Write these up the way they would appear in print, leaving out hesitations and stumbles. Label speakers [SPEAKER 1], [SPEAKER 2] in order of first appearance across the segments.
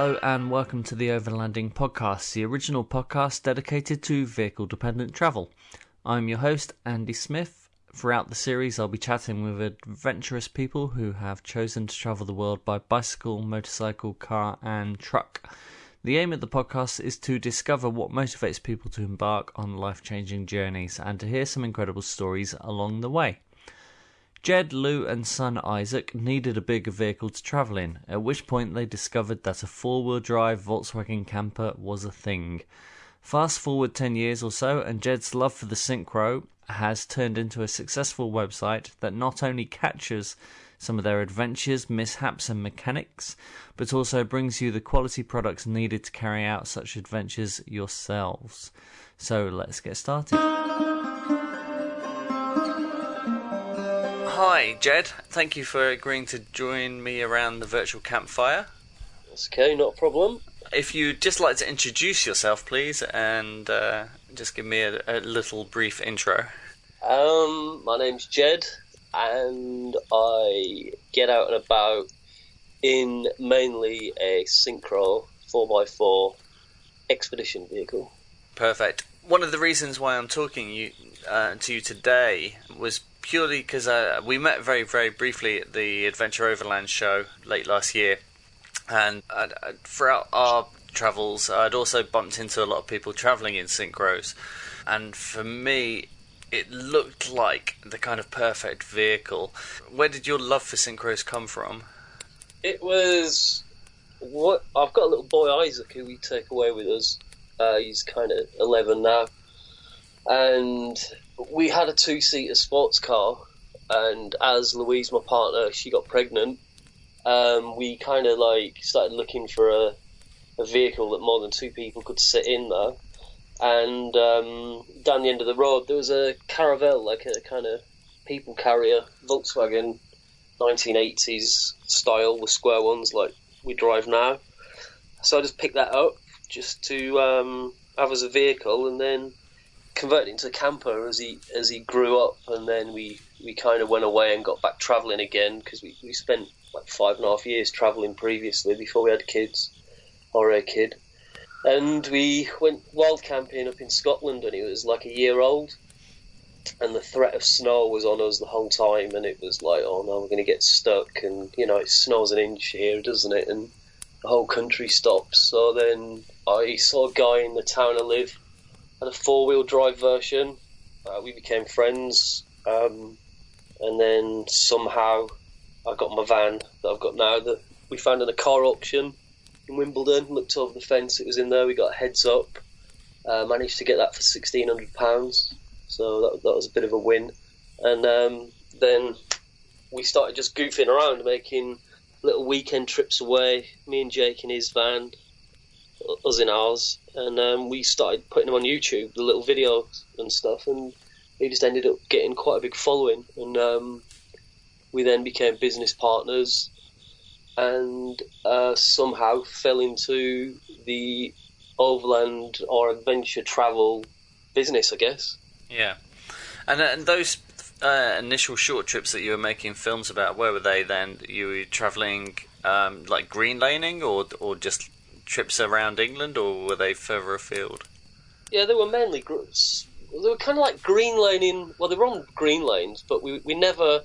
[SPEAKER 1] Hello and welcome to the Overlanding podcast, the original podcast dedicated to vehicle-dependent travel. I'm your host, Andy Smith. Throughout the series, I'll be chatting with adventurous people who have chosen to travel the world by bicycle, motorcycle, car and truck. The aim of the podcast is to discover what motivates people to embark on life-changing journeys and to hear some incredible stories along the way. Jed, Lou and son Isaac needed a bigger vehicle to travel in, at which point they discovered that a four-wheel drive Volkswagen camper was a thing. Fast forward 10 years or so and Jed's love for the Synchro has turned into a successful website that not only captures some of their adventures, mishaps and mechanics, but also brings you the quality products needed to carry out such adventures yourselves. So let's get started. Hi Jed, thank you for agreeing to join me around the virtual campfire.
[SPEAKER 2] That's okay, not a problem.
[SPEAKER 1] If you'd just like to introduce yourself please, and just give me a little brief intro.
[SPEAKER 2] My name's Jed, and I get out and about in mainly a Synchro 4x4 expedition vehicle.
[SPEAKER 1] Perfect. One of the reasons why I'm talking to you today was purely because we met very, very briefly at the Adventure Overland show late last year, and throughout our travels I'd also bumped into a lot of people travelling in Synchros, and for me it looked like the kind of perfect vehicle. Where did your love for Synchros come from?
[SPEAKER 2] It was I've got a little boy Isaac who we take away with us. He's kind of 11 now, and we had a two-seater sports car, and as Louise, my partner, she got pregnant, we kind of started looking for a vehicle that more than two people could sit in there. And down the end of the road there was a Caravelle, like a kind of people carrier, Volkswagen 1980s style with square ones like we drive now. So I just picked that up just to have as a vehicle, and then converted into a camper as he grew up. And then we kind of went away and got back travelling again, because we spent like 5.5 years travelling previously before we had kids, or a kid. And we went wild camping up in Scotland, and he was like a year old, and the threat of snow was on us the whole time, and it was like, oh no, we're going to get stuck, and it snows an inch here, doesn't it, and the whole country stops. So then I saw a guy in the town I live had a four-wheel drive version. We became friends, and then somehow I got my van that I've got now that we found in a car auction in Wimbledon. Looked over the fence, it was in there. We got a heads up, managed to get that for £1,600, so that was a bit of a win. And then we started just goofing around, making little weekend trips away, me and Jake in his van, us in ours, and we started putting them on YouTube, the little videos and stuff, and we just ended up getting quite a big following. And we then became business partners, and somehow fell into the overland or adventure travel business, I guess. Yeah. And those initial short trips that you were making films about, where were they then? You were travelling like green laning, or just trips around England, or were they further afield? Yeah, they were mainly they were kind of like green laning. Well, they were on green lanes, but we were never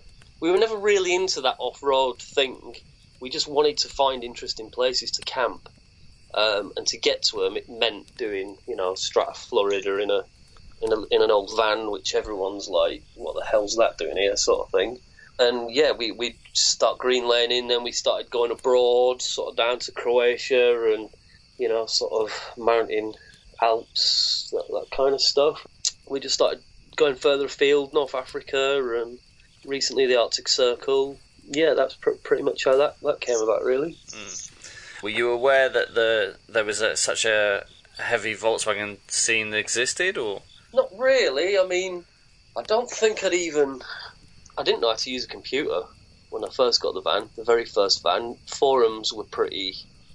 [SPEAKER 2] really into that off-road thing. We just wanted to find interesting places to camp, and to get to them, it meant doing, Strata Florida in an old van, which everyone's like, what the hell's that doing here, sort of thing. And yeah, we start green laning, then we started going abroad, sort of down to Croatia and, sort of mountain Alps, that kind of stuff. We just started going further afield, North Africa, and recently the Arctic Circle. Yeah, that's pretty much how that came about, really.
[SPEAKER 1] Were you aware that there was such a heavy Volkswagen scene that existed, or...?
[SPEAKER 2] Not really. I mean, I don't think I didn't know how to use a computer when I first got the van, the very first van. Forums were pretty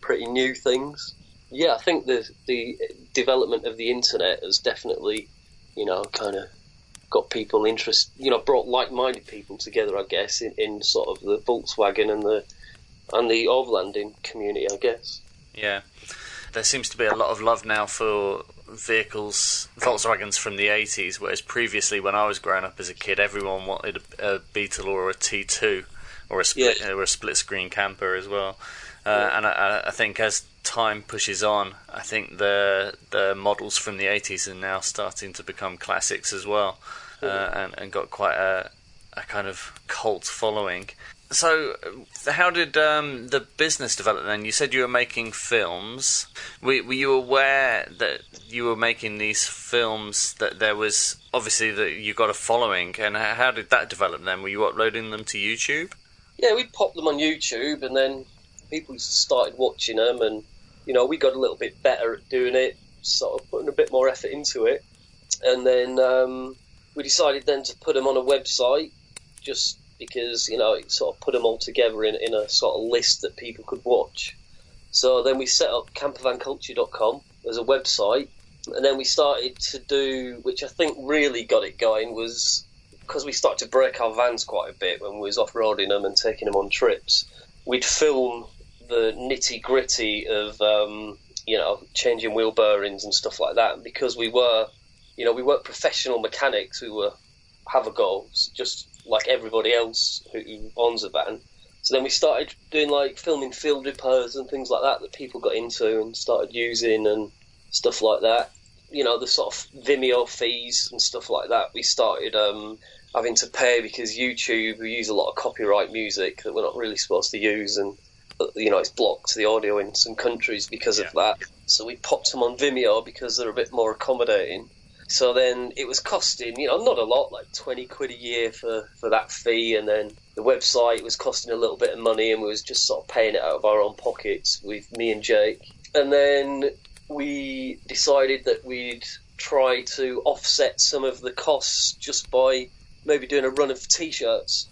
[SPEAKER 2] new things. Yeah, I think the development of the internet has definitely, kind of got people brought like-minded people together, I guess, in sort of the Volkswagen and the overlanding community, I guess.
[SPEAKER 1] Yeah. There seems to be a lot of love now for vehicles, Volkswagens from the 80s, whereas previously when I was growing up as a kid, everyone wanted a Beetle or a T2 or a split screen camper as well. And I think as time pushes on, I think the models from the 80s are now starting to become classics as well, and got quite a kind of cult following. So, how did the business develop then? You said you were making films. Were you aware that you were making these films, that there was, obviously, that you got a following, and how did that develop then? Were you uploading them to YouTube?
[SPEAKER 2] Yeah, we'd pop them on YouTube, and then people started watching them, and, we got a little bit better at doing it, sort of putting a bit more effort into it. And then we decided then to put them on a website, just because, it sort of put them all together in a sort of list that people could watch. So then we set up campervanculture.com as a website, and then we started to do, which I think really got it going, was because we started to break our vans quite a bit when we was off-roading them and taking them on trips. We'd film the nitty-gritty of, changing wheel bearings and stuff like that. And because we were, we weren't professional mechanics, we were have a go, just like everybody else who owns a van. So then we started doing filming field repairs and things like that people got into and started using and stuff like that. The sort of Vimeo fees and stuff like that we started having to pay because YouTube, we use a lot of copyright music that we're not really supposed to use, and it's blocked the audio in some countries because of that. So we popped them on Vimeo because they're a bit more accommodating. So then it was costing, not a lot, like 20 quid a year for that fee, and then the website was costing a little bit of money, and we was just sort of paying it out of our own pockets with me and Jake. And then we decided that we'd try to offset some of the costs just by maybe doing a run of T-shirts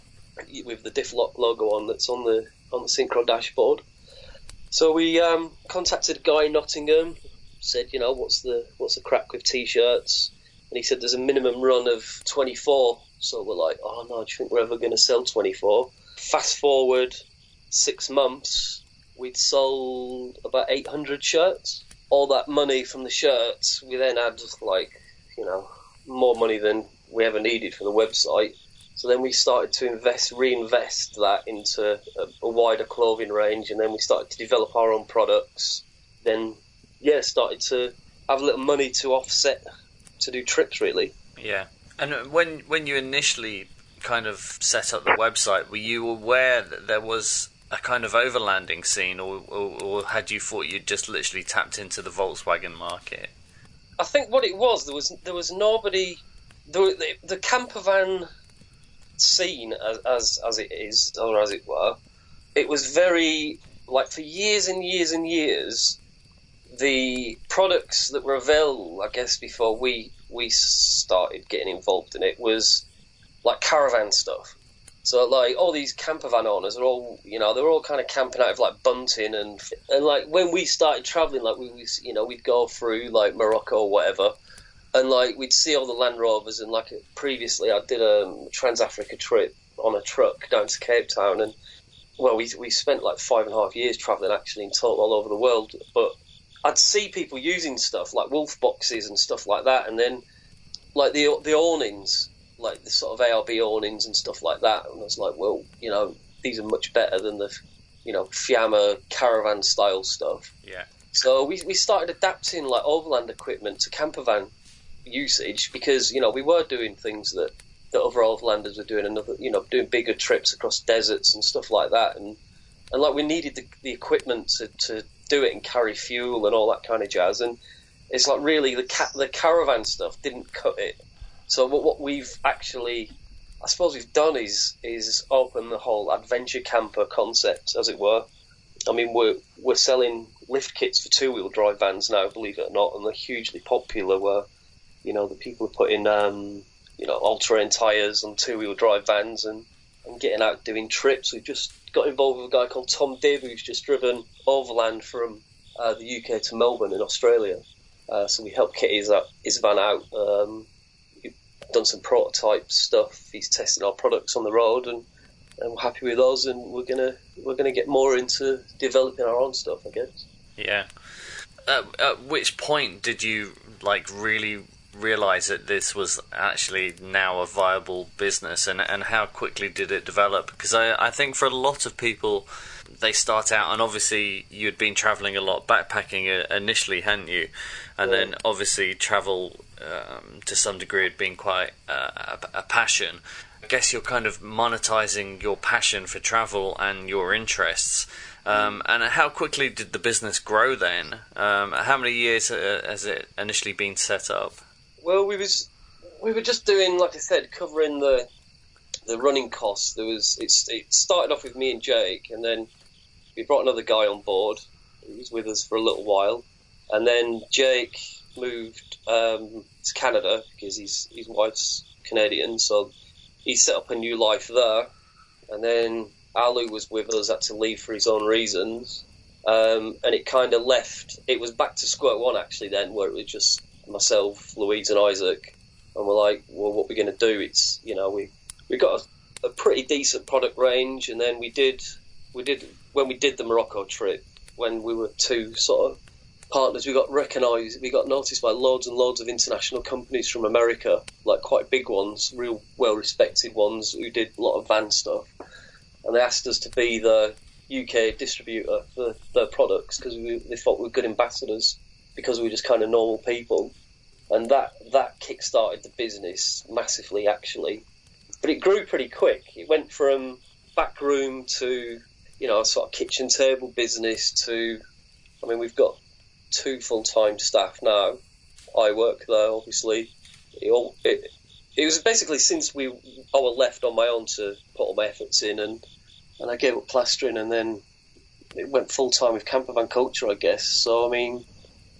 [SPEAKER 2] with the Difflock logo on that's on the Synchro dashboard. So we contacted a guy in Nottingham, said, what's the crack with T-shirts? And he said there's a minimum run of 24. So we're like, oh no, do you think we're ever going to sell 24? Fast forward 6 months, we'd sold about 800 shirts. All that money from the shirts, we then had more money than we ever needed for the website. So then we started to reinvest that into a wider clothing range, and then we started to develop our own products. Then started to have a little money to offset to do trips, really. Yeah.
[SPEAKER 1] And when you initially kind of set up the website, were you aware that there was a kind of overlanding scene, or had you thought you'd just literally tapped into the Volkswagen market?
[SPEAKER 2] I think what it was, there was nobody. The campervan scene, as it is, or as it were, it was very, for years and years and years, the products that were available, I guess, before we started getting involved in it, was caravan stuff. So all these campervan owners are all, they were all kind of camping out of Bunting, and when we started travelling, we'd go through Morocco or whatever, and we'd see all the Land Rovers, and previously I did a Trans-Africa trip on a truck down to Cape Town, and we spent 5.5 years travelling actually in total all over the world, but I'd see people using stuff like wolf boxes and stuff like that, and then the awnings, the sort of ARB awnings and stuff like that, and I was like, well, these are much better than the Fiamma caravan style stuff.
[SPEAKER 1] Yeah.
[SPEAKER 2] So we started adapting overland equipment to campervan usage, because we were doing things that other overlanders were doing, doing bigger trips across deserts and stuff like that, and we needed the equipment to do it and carry fuel and all that kind of jazz, and it's really the caravan stuff didn't cut it. So what we've actually, I suppose, we've done is open the whole adventure camper concept, as it were. I mean, we're selling lift kits for 2-wheel drive vans now, believe it or not, and they're hugely popular. Where the people are putting all-terrain tyres on 2-wheel drive vans and getting out doing trips. We've just got involved with a guy called Tom Dibb, who's just driven overland from the UK to Melbourne in Australia. So we helped kit his van out. We've done some prototype stuff. He's tested our products on the road, and we're happy with those. And we're gonna get more into developing our own stuff, I guess.
[SPEAKER 1] Yeah. At which point did you really realise that this was actually now a viable business, and how quickly did it develop? Because I think for a lot of people, they start out, and obviously you'd been travelling a lot, backpacking initially, hadn't you? And then obviously travel to some degree had been quite a passion. I guess you're kind of monetising your passion for travel and your interests. And how quickly did the business grow then? How many years has it initially been set up?
[SPEAKER 2] Well, we were just doing, like I said, covering the running costs. It started off with me and Jake, and then we brought another guy on board. He was with us for a little while, and then Jake moved to Canada because his wife's Canadian, so he set up a new life there. And then Alu was with us, had to leave for his own reasons, and it kind of left. It was back to square one actually then, where it was just myself, Louise, and Isaac, and we're like, well, what we're going to do? It's we got a pretty decent product range, and then we did when we did the Morocco trip, when we were two sort of partners, we got noticed by loads and loads of international companies from America, like quite big ones, real well respected ones who did a lot of van stuff, and they asked us to be the UK distributor for their products because they thought we were good ambassadors, because we were just kind of normal people. And that kick-started the business massively, actually. But it grew pretty quick. It went from back room to, a sort of kitchen table business to, we've got 2 full-time staff now. I work there, obviously. It was basically since I was left on my own to put all my efforts in, and I gave up plastering, and then it went full-time with Campervan culture, I guess. So,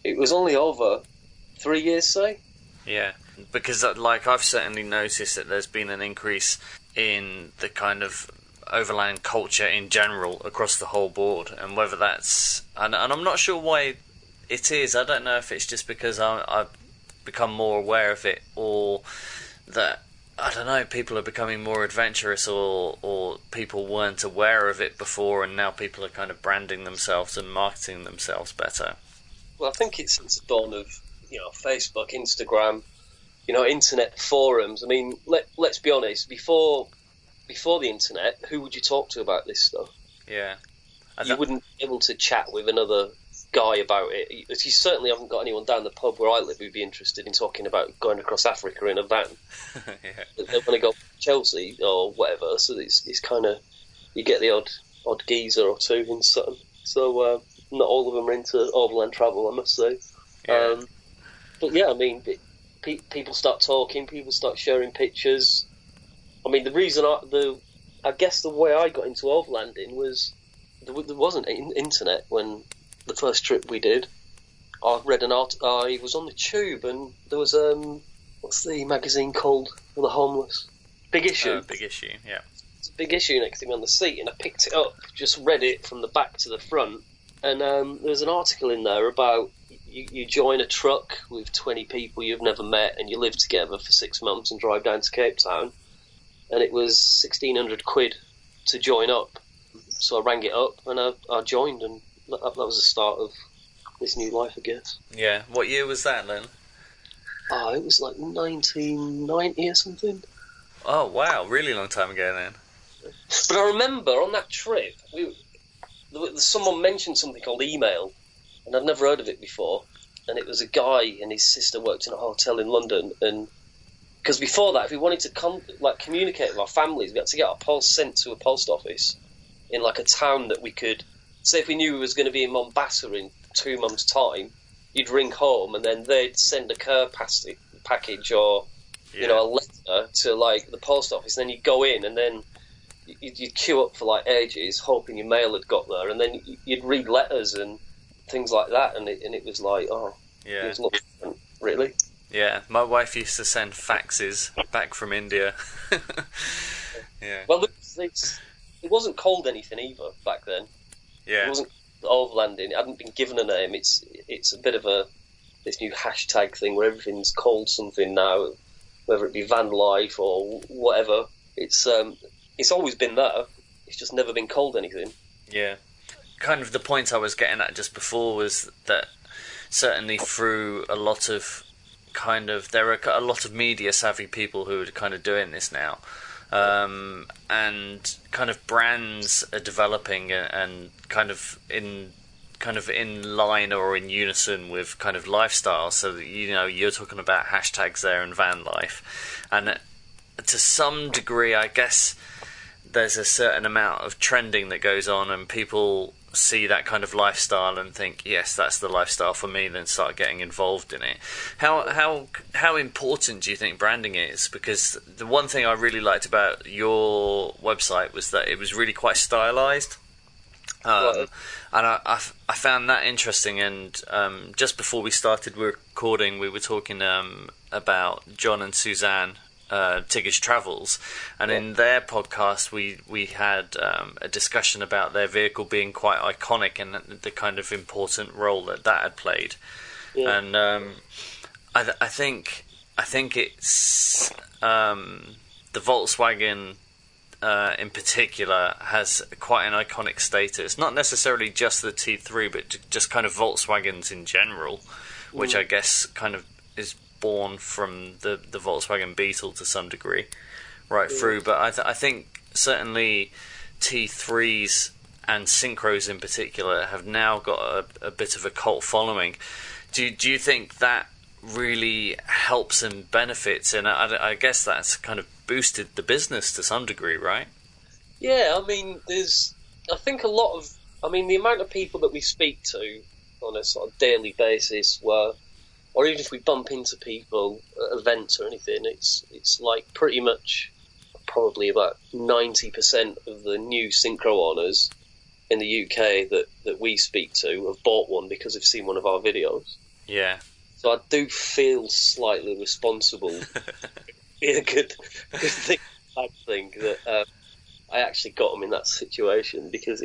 [SPEAKER 2] it was only over 3 years, say?
[SPEAKER 1] Yeah, because I've certainly noticed that there's been an increase in the kind of overland culture in general across the whole board, and whether that's... And I'm not sure why it is. I don't know if it's just because I've become more aware of it, or that, I don't know, people are becoming more adventurous, or people weren't aware of it before, and now people are kind of branding themselves and marketing themselves better.
[SPEAKER 2] Well, I think it's since the dawn of, Facebook, Instagram, internet forums. Let's be honest. Before the internet, who would you talk to about this stuff?
[SPEAKER 1] Yeah,
[SPEAKER 2] you wouldn't be able to chat with another guy about it. You certainly haven't got anyone down the pub where I live who'd be interested in talking about going across Africa in a van.
[SPEAKER 1] Yeah.
[SPEAKER 2] They want to go to Chelsea or whatever. So it's kind of, you get the odd geezer or two in Sutton. So. Not all of them are into overland travel, I must say.
[SPEAKER 1] Yeah.
[SPEAKER 2] But yeah, people start talking, people start sharing pictures. The reason I guess the way I got into overlanding was there wasn't internet when the first trip we did. I read I was on the tube, and there was what's the magazine called for the homeless? Big Issue.
[SPEAKER 1] Big Issue, yeah.
[SPEAKER 2] It's a Big Issue next to me on the seat, and I picked it up, just read it from the back to the front. And there's an article in there about you join a truck with 20 people you've never met, and you live together for 6 months and drive down to Cape Town. And it was 1,600 quid to join up. So I rang it up and I joined, and that was the start of this new life, I guess.
[SPEAKER 1] Yeah. What year was that then?
[SPEAKER 2] Oh, it was like 1990 or something.
[SPEAKER 1] Oh, wow. Really long time ago then.
[SPEAKER 2] But I remember on that trip, someone mentioned something called email, and I'd never heard of it before. And it was a guy and his sister worked in a hotel in London, and because before that, if we wanted to communicate with our families, we had to get our post sent to a post office in like a town that we could. Say if we knew we was going to be in Mombasa in 2 months' time, you'd ring home, and then they'd send a care package or a letter to like the post office. And then you'd go in, and then you'd queue up for like ages, hoping your mail had got there, and then you'd read letters and things like that, and it was like, it was not different, really.
[SPEAKER 1] Yeah, my wife used to send faxes back from India. Yeah.
[SPEAKER 2] Well, it wasn't called anything either back then.
[SPEAKER 1] Yeah.
[SPEAKER 2] It wasn't Overlanding. It hadn't been given a name. It's a bit of this new hashtag thing where everything's called something now, whether it be van life or whatever. It's always been there. It's just never been called anything.
[SPEAKER 1] Yeah. kind of the point I was getting at just before was that certainly through a lot of there are a lot of media savvy people who are kind of doing this now, and kind of brands are developing and kind of in line or in unison with kind of lifestyle. So that, you're talking about hashtags there and van life, and to some degree, I guess there's a certain amount of trending that goes on, and people see that kind of lifestyle and think, yes, that's the lifestyle for me, then start getting involved in it. How important do you think branding is? Because the one thing I really liked about your website was that it was really quite stylized. And I found that interesting. And just before we started recording, we were talking about John and Suzanne, Tiggish Travels, and in their podcast we had a discussion about their vehicle being quite iconic and the kind of important role that had played. And I think it's the Volkswagen in particular has quite an iconic status, not necessarily just the T3 but just kind of Volkswagens in general, which I guess kind of is born from the Volkswagen Beetle to some degree right through. But I think certainly T3s and Synchros in particular have now got a bit of a cult following. Do you think that really helps and benefits? And I guess that's kind of boosted the business to some degree, right?
[SPEAKER 2] Yeah, I mean, I think the amount of people that we speak to on a sort of daily basis or even if we bump into people at events or anything, it's like pretty much probably about 90% of the new Synchro owners in the UK that we speak to have bought one because they've seen one of our videos.
[SPEAKER 1] Yeah.
[SPEAKER 2] So I do feel slightly responsible. Be a good thing, bad thing that I actually got them in that situation, because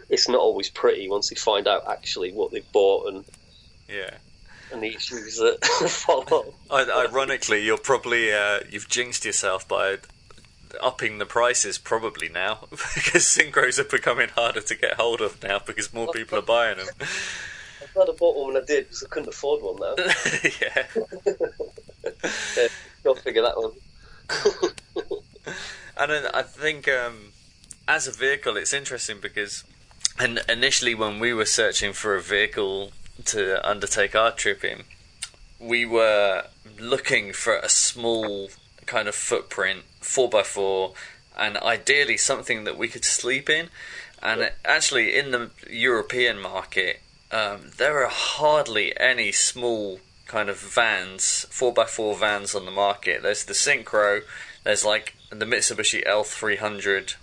[SPEAKER 2] it's not always pretty once they find out actually what they've bought and the issues that follow.
[SPEAKER 1] Ironically, you're probably you've jinxed yourself by upping the prices probably now, because Synchros are becoming harder to get hold of now because more people are buying them.
[SPEAKER 2] I'm glad I bought one when I did, because I couldn't afford one now. Yeah, got to figure that one.
[SPEAKER 1] And then I think as a vehicle it's interesting because initially when we were searching for a vehicle to undertake our trip in, we were looking for a small kind of footprint 4x4, and ideally something that we could sleep in. And actually in the European market there are hardly any small kind of vans, 4x4 vans on the market. There's the Synchro, there's like the Mitsubishi L300,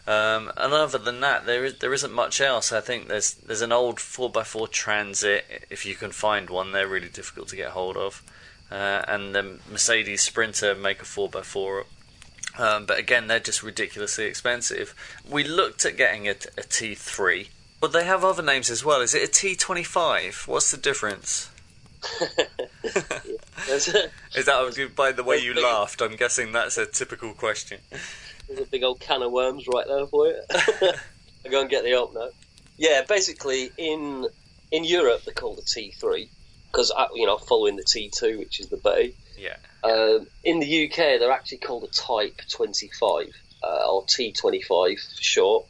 [SPEAKER 1] and other than that there isn't much else. I think there's an old 4x4 Transit, if you can find one. They're really difficult to get hold of, and the Mercedes Sprinter make a 4x4, but again they're just ridiculously expensive. We looked at getting a T3, but they have other names as well. Is it a T25? What's the difference? Is that, by the way you laughed, I'm guessing that's a typical question.
[SPEAKER 2] There's a big old can of worms right there for you. I'll go and get the up now. Yeah, basically in Europe they're called a T3 because following the T2, which is the Bay.
[SPEAKER 1] Yeah.
[SPEAKER 2] In the UK they're actually called a Type 25 or T25 for short.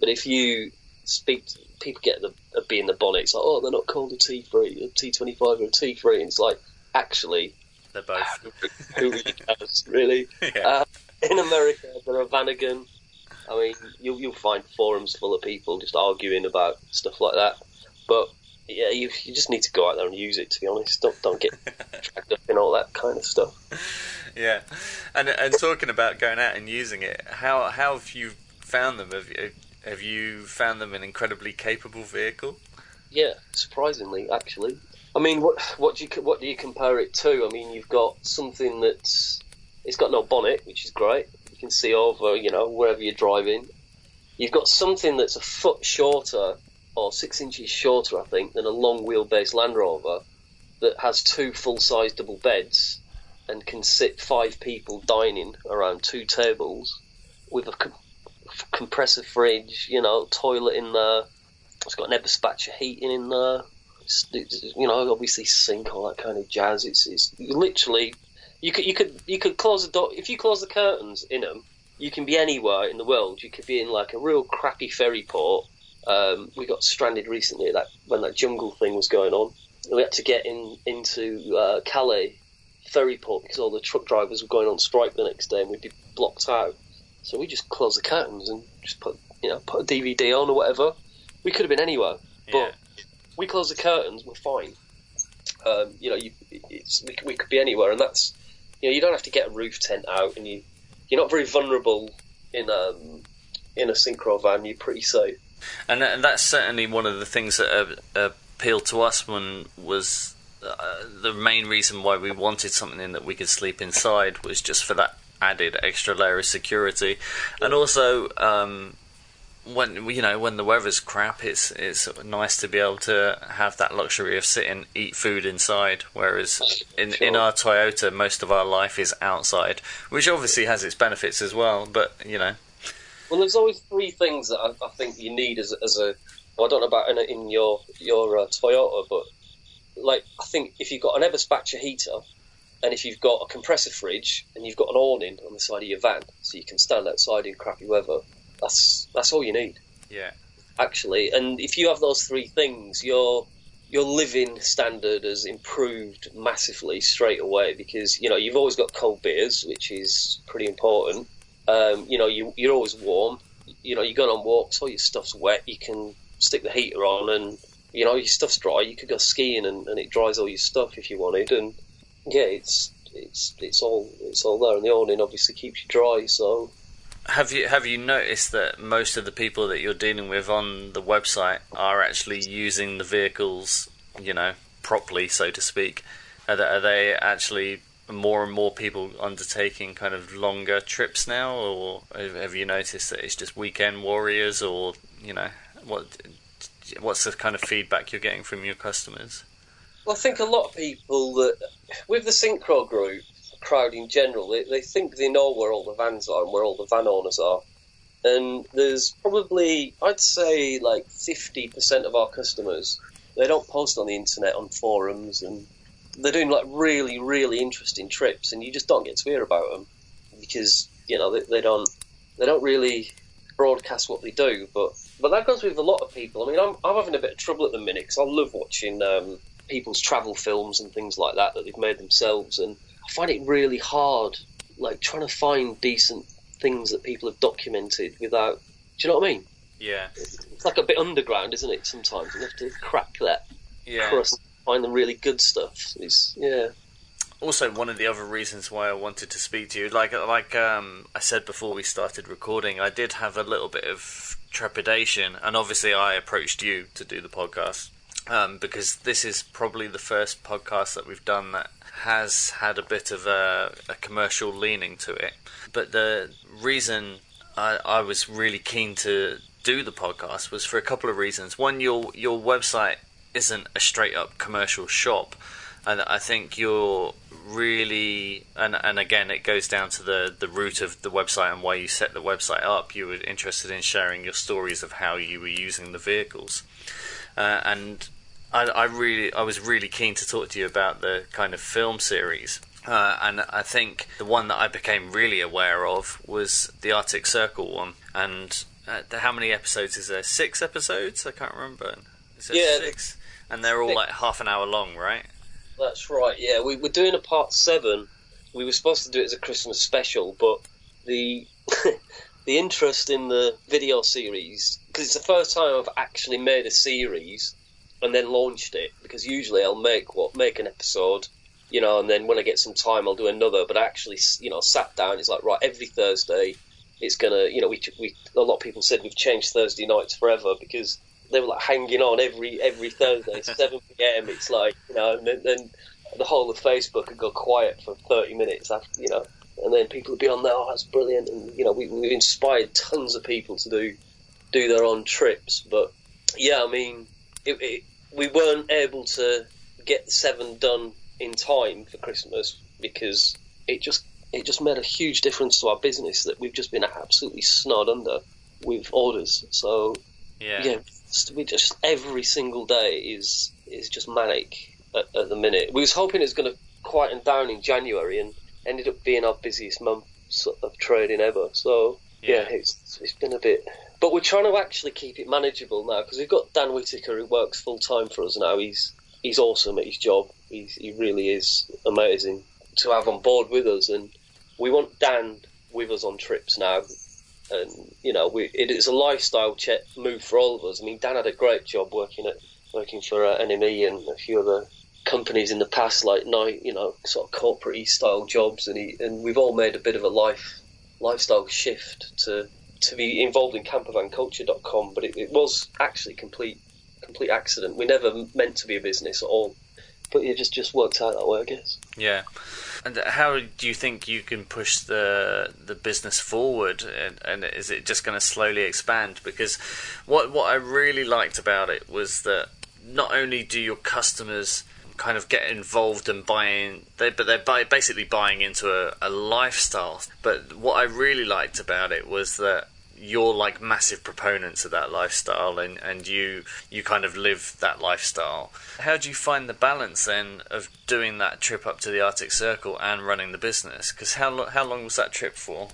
[SPEAKER 2] But if you speak to people, get a bee in the bonnet, it's like, oh, they're not called a T3, a T25 or a T3, and it's like, actually,
[SPEAKER 1] they're both.
[SPEAKER 2] Who really cares, really?
[SPEAKER 1] Yeah.
[SPEAKER 2] In America, they're a Vanagon. I mean, you'll find forums full of people just arguing about stuff like that. But yeah, you just need to go out there and use it. To be honest, don't get dragged up in all that kind of stuff.
[SPEAKER 1] Yeah, and talking about going out and using it, how have you found them? Have you found them an incredibly capable vehicle?
[SPEAKER 2] Yeah, surprisingly, actually. I mean, what do you compare it to? I mean, you've got something it's got no bonnet, which is great. You can see over, wherever you're driving. You've got something that's a foot shorter, or 6 inches shorter, I think, than a long wheelbase Land Rover, that has 2 full-size double beds and can sit 5 people dining around 2 tables with a compressor fridge, toilet in there, It's got an Eberspatcher heating in there. You know, obviously sync, all that kind of jazz. It's literally you could close the door. If you close the curtains in them, you can be anywhere in the world. You could be in like a real crappy ferry port. We got stranded recently when that jungle thing was going on. We had to get into Calais ferry port because all the truck drivers were going on strike the next day, and we'd be blocked out. So we just closed the curtains and just put a DVD on or whatever. We could have been anywhere, but we closed the curtains. We're fine. We could be anywhere, and that's you don't have to get a roof tent out, and you're not very vulnerable in a synchro van. You're pretty safe.
[SPEAKER 1] And that's certainly one of the things that appealed to us was the main reason why we wanted something in that we could sleep inside was just for that added extra layer of security, and also when the weather's crap, it's nice to be able to have that luxury of eat food inside. Whereas in our Toyota, most of our life is outside, which obviously has its benefits as well. But
[SPEAKER 2] well, there's always three things that I think you need as a. Well, I don't know about in your Toyota, but like I think if you've got an Eberspatcher heater, and if you've got a compressor fridge, and you've got an awning on the side of your van, so you can stand outside in crappy weather. That's all you need.
[SPEAKER 1] Yeah.
[SPEAKER 2] Actually, and if you have those three things, your living standard has improved massively straight away because you've always got cold beers, which is pretty important. You're always warm. You go on walks, all your stuff's wet. You can stick the heater on, and your stuff's dry. You could go skiing, and it dries all your stuff if you wanted. And yeah, it's all there, and the awning obviously keeps you dry. So.
[SPEAKER 1] Have you noticed that most of the people that you're dealing with on the website are actually using the vehicles, properly, so to speak? Are they actually more and more people undertaking kind of longer trips now, or have you noticed that it's just weekend warriors, or what's the kind of feedback you're getting from your customers?
[SPEAKER 2] Well, I think a lot of people that with the Synchro group. Crowd in general, they think they know where all the vans are and where all the van owners are, and there's probably I'd say like 50% of our customers, they don't post on the internet on forums, and they're doing like really really interesting trips, and you just don't get to hear about them because they don't really broadcast what they do, but that goes with a lot of people. I mean, I'm having a bit of trouble at the minute because I love watching people's travel films and things like that they've made themselves, and I find it really hard, like trying to find decent things that people have documented without. Do you know what I mean?
[SPEAKER 1] Yeah.
[SPEAKER 2] It's like a bit underground, isn't it? Sometimes you have to crack that crust, find the really good stuff.
[SPEAKER 1] Also, one of the other reasons why I wanted to speak to you, like I said before we started recording, I did have a little bit of trepidation, and obviously I approached you to do the podcast because this is probably the first podcast that we've done that has had a bit of a commercial leaning to it. But the reason I was really keen to do the podcast was for a couple of reasons. One, your website isn't a straight up commercial shop, and I think you're really and again it goes down to the root of the website and why you set the website up. You were interested in sharing your stories of how you were using the vehicles, and I was really keen to talk to you about the kind of film series, and I think the one that I became really aware of was the Arctic Circle one. And how many episodes is there? 6 episodes? I can't remember. Is there 6? And they're all like half an hour long, right?
[SPEAKER 2] That's right. Yeah, we were doing a part 7. We were supposed to do it as a Christmas special, but the the interest in the video series, because it's the first time I've actually made a series and then launched it, because usually I'll make an episode, and then when I get some time I'll do another, but I actually, sat down, it's like, right, every Thursday it's gonna, we a lot of people said we've changed Thursday nights forever, because they were like hanging on every Thursday, 7 p.m, it's like, and then the whole of Facebook would go quiet for 30 minutes after, and then people would be on there, oh, that's brilliant, and, we've inspired tons of people to do their own trips, but, yeah, I mean, we weren't able to get the 7 done in time for Christmas because it just made a huge difference to our business that we've just been absolutely snowed under with orders. So yeah, we just every single day is just manic at the minute. We was hoping it was going to quieten down in January, and ended up being our busiest month of trading ever. So yeah, it's been a bit, but we're trying to actually keep it manageable now, because we've got Dan Whittaker, who works full time for us now. He's awesome at his job. He really is amazing to have on board with us, and we want Dan with us on trips now. And it is a lifestyle move for all of us. I mean, Dan had a great job working for NME and a few other companies in the past, like sort of corporate style jobs, and we've all made a bit of a lifestyle shift to be involved in campervanculture.com. But it was actually complete accident. We never meant to be a business at all, but it just worked out that way, I guess.
[SPEAKER 1] Yeah. And how do you think you can push the business forward, and is it just going to slowly expand? Because what I really liked about it was that not only do your customers kind of get involved and they're basically buying into a lifestyle, but what I really liked about it was that you're like massive proponents of that lifestyle, and you kind of live that lifestyle. How do you find the balance then of doing that trip up to the Arctic Circle and running the business? Because how long was that trip for?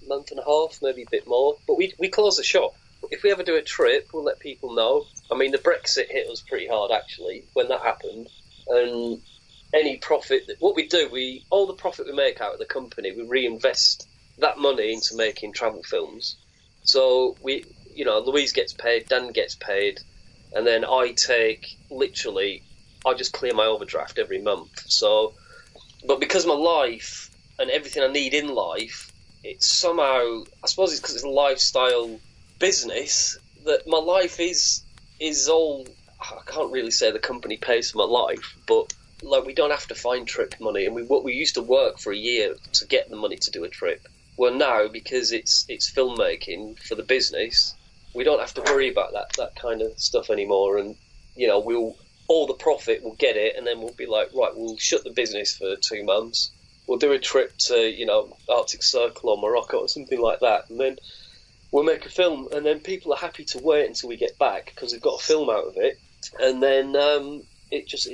[SPEAKER 2] A month and a half, maybe a bit more. But we close the shop. If we ever do a trip, we'll let people know. I mean, the Brexit hit us pretty hard, actually, when that happened. And any profit, what we do, all the profit we make out of the company, we reinvest that money into making travel films. So Louise gets paid, Dan gets paid, and then I just clear my overdraft every month. So, but because my life and everything I need in life, it's somehow, I suppose it's because it's a lifestyle business, that my life is all, I can't really say the company pays for my life, but like we don't have to find trip money, and we used to work for a year to get the money to do a trip. Well, now, because it's filmmaking for the business, we don't have to worry about that kind of stuff anymore. And all the profit, we'll get it, and then we'll be like, right, we'll shut the business for 2 months. We'll do a trip to Arctic Circle or Morocco or something like that, and then we'll make a film. And then people are happy to wait until we get back because we've got a film out of it. And then it just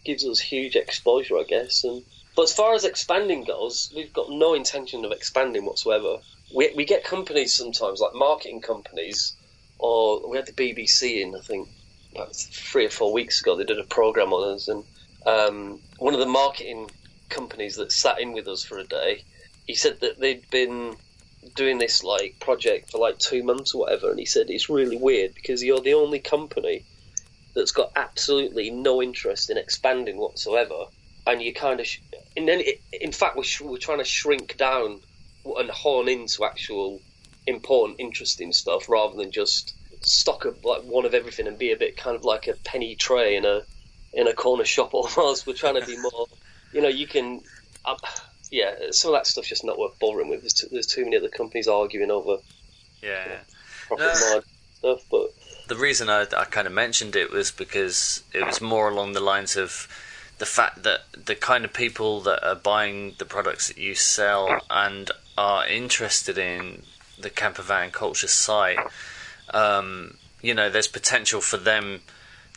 [SPEAKER 2] gives us huge exposure, I guess. But as far as expanding goes, we've got no intention of expanding whatsoever. We get companies sometimes, like marketing companies, or we had the BBC in, I think, about 3 or 4 weeks ago. They did a programme on us, and one of the marketing companies that sat in with us for a day, he said that they'd been doing this like project for like 2 months or whatever, and he said it's really weird because you're the only company that's got absolutely no interest in expanding whatsoever. And you kind of, in fact, we're trying to shrink down and hone into actual important, interesting stuff rather than just stock up like one of everything and be a bit kind of like a penny tray in a corner shop almost. We're trying to be more, you can, some of that stuff's just not worth bothering with. There's too many other companies arguing over profit margin stuff. But
[SPEAKER 1] the reason I kind of mentioned it was because it was more along the lines of the fact that the kind of people that are buying the products that you sell and are interested in the Campervan Culture site, there's potential for them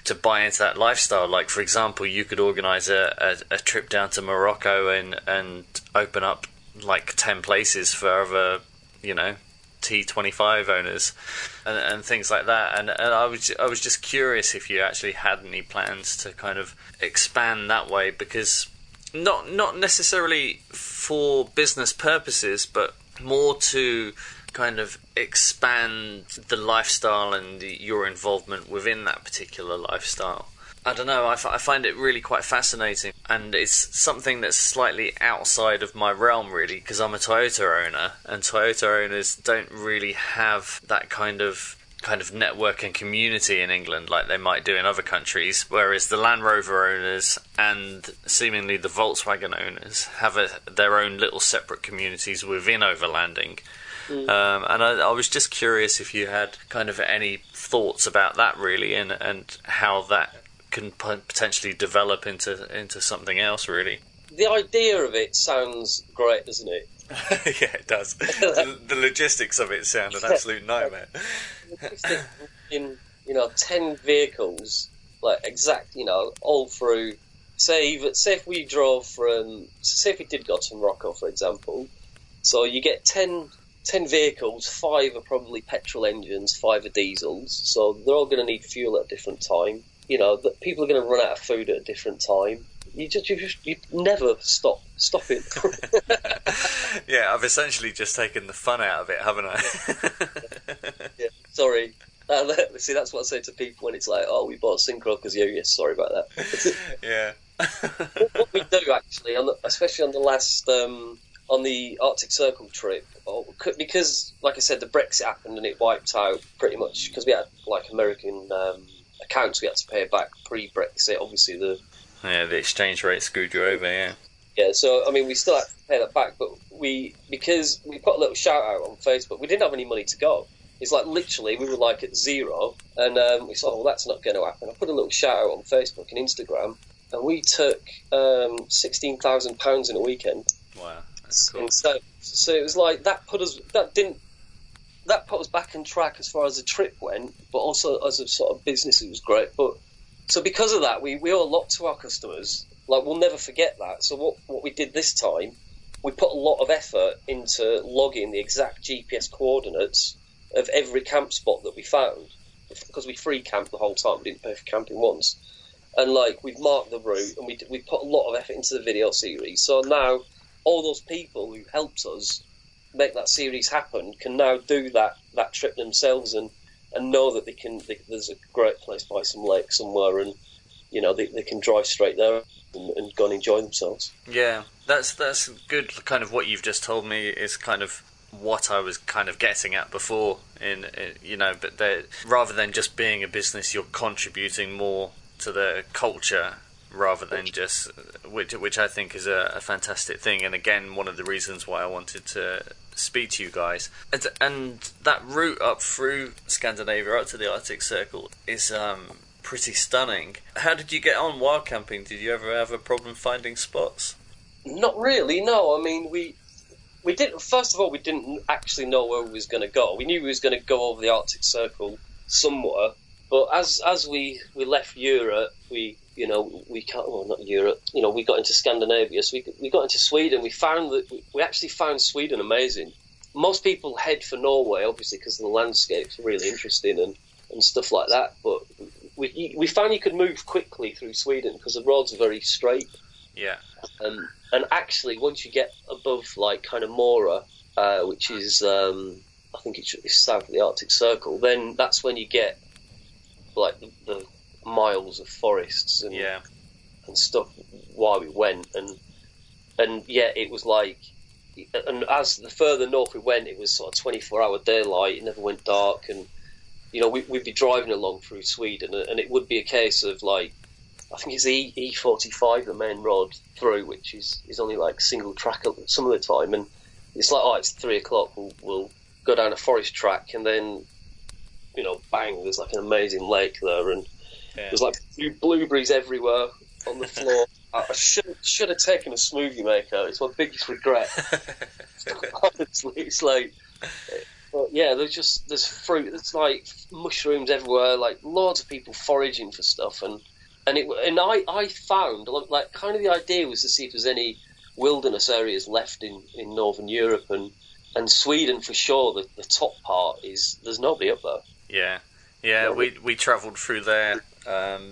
[SPEAKER 1] to buy into that lifestyle. Like, for example, you could organise a trip down to Morocco and open up like 10 places for other, T25 owners and things like that, and I was just curious if you actually had any plans to kind of expand that way, because not necessarily for business purposes, but more to kind of expand the lifestyle and your involvement within that particular lifestyle. I don't know, I find it really quite fascinating, and it's something that's slightly outside of my realm, really, because I'm a Toyota owner, and Toyota owners don't really have that kind of network and community in England like they might do in other countries, whereas the Land Rover owners and seemingly the Volkswagen owners have their own little separate communities within Overlanding. And I was just curious if you had kind of any thoughts about that, really, and how that can potentially develop into something else, really.
[SPEAKER 2] The idea of it sounds great, doesn't it?
[SPEAKER 1] Yeah, it does. The logistics of it sound an absolute nightmare.
[SPEAKER 2] 10 vehicles, like exact, all through. Say if we drove say if we did go to Morocco, for example. So you get 10 vehicles, 5 are probably petrol engines, 5 are diesels. So they're all going to need fuel at a different time. People are going to run out of food at a different time. You never stop it.
[SPEAKER 1] Yeah, I've essentially just taken the fun out of it, haven't I?
[SPEAKER 2] Yeah, sorry. See, that's what I say to people when it's like, "Oh, we bought Synchro because yes, sorry about that."
[SPEAKER 1] Yeah.
[SPEAKER 2] What we do actually, especially on the last on the Arctic Circle trip, because like I said, the Brexit happened and it wiped out pretty much because we had like American accounts we had to pay back pre-Brexit. Obviously, the
[SPEAKER 1] exchange rate screwed you over. Yeah.
[SPEAKER 2] Yeah, so I mean, we still had to pay that back, but because we put a little shout out on Facebook, we didn't have any money to go. It's like literally we were like at zero, and we thought, well, that's not going to happen. I put a little shout out on Facebook and Instagram, and we took £16,000 in a weekend.
[SPEAKER 1] Wow, that's cool.
[SPEAKER 2] So it was like that put us back on track as far as the trip went, but also as a sort of business, it was great. But so because of that, we owe a lot to our customers. Like, we'll never forget that. So what we did this time, we put a lot of effort into logging the exact GPS coordinates of every camp spot that we found, because we free camped the whole time. We didn't pay for camping once, and like we've marked the route, and we put a lot of effort into the video series. So now all those people who helped us make that series happen can now do that trip themselves and know that there's a great place by some lake somewhere, and they can drive straight there and go and enjoy themselves.
[SPEAKER 1] Yeah, that's good. Kind of what you've just told me is kind of what I was kind of getting at before. But rather than just being a business, you're contributing more to the culture rather than just which I think is a fantastic thing. And again, one of the reasons why I wanted to speak to you guys. And that route up through Scandinavia up to the Arctic Circle is pretty stunning. How did you get on while camping? Did you ever have a problem finding spots?
[SPEAKER 2] Not really, no. I mean, we didn't. First of all, we didn't actually know where we was going to go. We knew we was going to go over the Arctic Circle somewhere, but as we left Europe, we can't. Well, not Europe. We got into Scandinavia, so we got into Sweden. We found that we actually found Sweden amazing. Most people head for Norway, obviously, because the landscape's really interesting and stuff like that. But we found you could move quickly through Sweden because the roads are very straight.
[SPEAKER 1] Yeah.
[SPEAKER 2] And actually, once you get above like kind of Mora, which is I think it's south of the Arctic Circle, then that's when you get like the miles of forests and stuff. While we went, and yeah, it was like, and as the further north we went, it was sort of 24-hour daylight. It never went dark, and we'd be driving along through Sweden, and it would be a case of like, I think it's the E45, the main road through, which is only like single track some of the time, and it's like, it's 3 o'clock, we'll go down a forest track, and then bang, there's like an amazing lake there, and there's like blueberries everywhere on the floor. I should have taken a smoothie maker. It's my biggest regret. Honestly, it's like, but yeah, there's fruit. It's like mushrooms everywhere. Like loads of people foraging for stuff, and I found like kind of the idea was to see if there's any wilderness areas left in Northern Europe and Sweden for sure. The top part is there's nobody up there.
[SPEAKER 1] Yeah. We travelled through there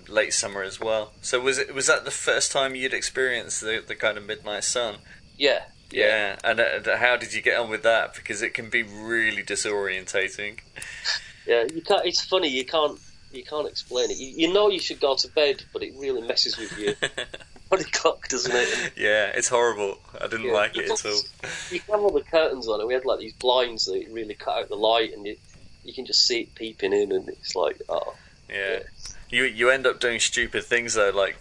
[SPEAKER 1] late summer as well. So was that the first time you'd experienced the kind of midnight sun?
[SPEAKER 2] Yeah.
[SPEAKER 1] And how did you get on with that? Because it can be really disorientating.
[SPEAKER 2] Yeah, you can't. It's funny. You can't explain it. You should go to bed, but it really messes with you. Body clock, doesn't it?
[SPEAKER 1] Yeah, it's horrible. I didn't like it at all.
[SPEAKER 2] You have all the curtains on, and we had like these blinds that really cut out the light, and you can just see it peeping in, and it's like, oh.
[SPEAKER 1] Yeah. You end up doing stupid things though, like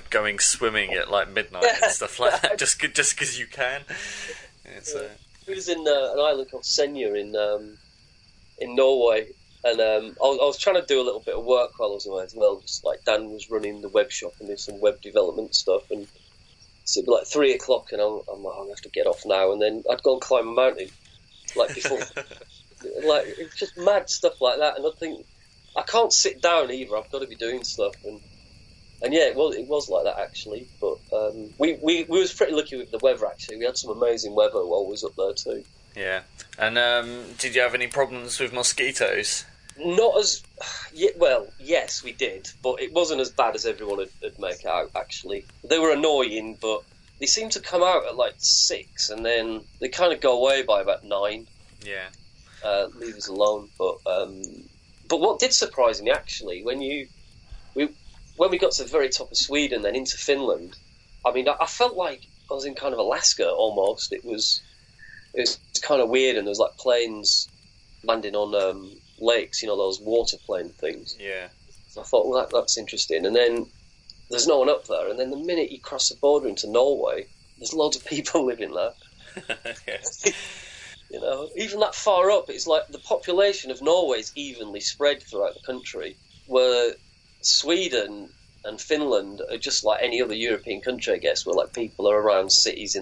[SPEAKER 1] going swimming at like midnight and stuff like that, just because you can. It's
[SPEAKER 2] It was in an island called Senja in Norway, and I was trying to do a little bit of work while I was away as well. Just like Dan was running the web shop and doing some web development stuff, and so it'd be like 3 o'clock, and I'm like, I'm gonna have to get off now, and then I'd go and climb a mountain, like before, like it's just mad stuff like that, and I think. I can't sit down either. I've got to be doing stuff, and yeah, it was like that actually. But we was pretty lucky with the weather actually. We had some amazing weather while we was up there too.
[SPEAKER 1] Yeah. And did you have any problems with mosquitoes?
[SPEAKER 2] Not as well. Yes, we did, but it wasn't as bad as everyone would make out. Actually, they were annoying, but they seemed to come out at like 6, and then they kind of go away by about 9.
[SPEAKER 1] Yeah.
[SPEAKER 2] Leave us alone. But what did surprise me actually, when we got to the very top of Sweden, then into Finland, I mean, I felt like I was in kind of Alaska almost. It was kind of weird, and there was like planes landing on lakes, those water plane things.
[SPEAKER 1] Yeah.
[SPEAKER 2] So I thought, well, that's interesting. And then there's no one up there. And then the minute you cross the border into Norway, there's loads of people living there. Even that far up, it's like the population of Norway is evenly spread throughout the country, where Sweden and Finland are just like any other European country, I guess, where like people are around cities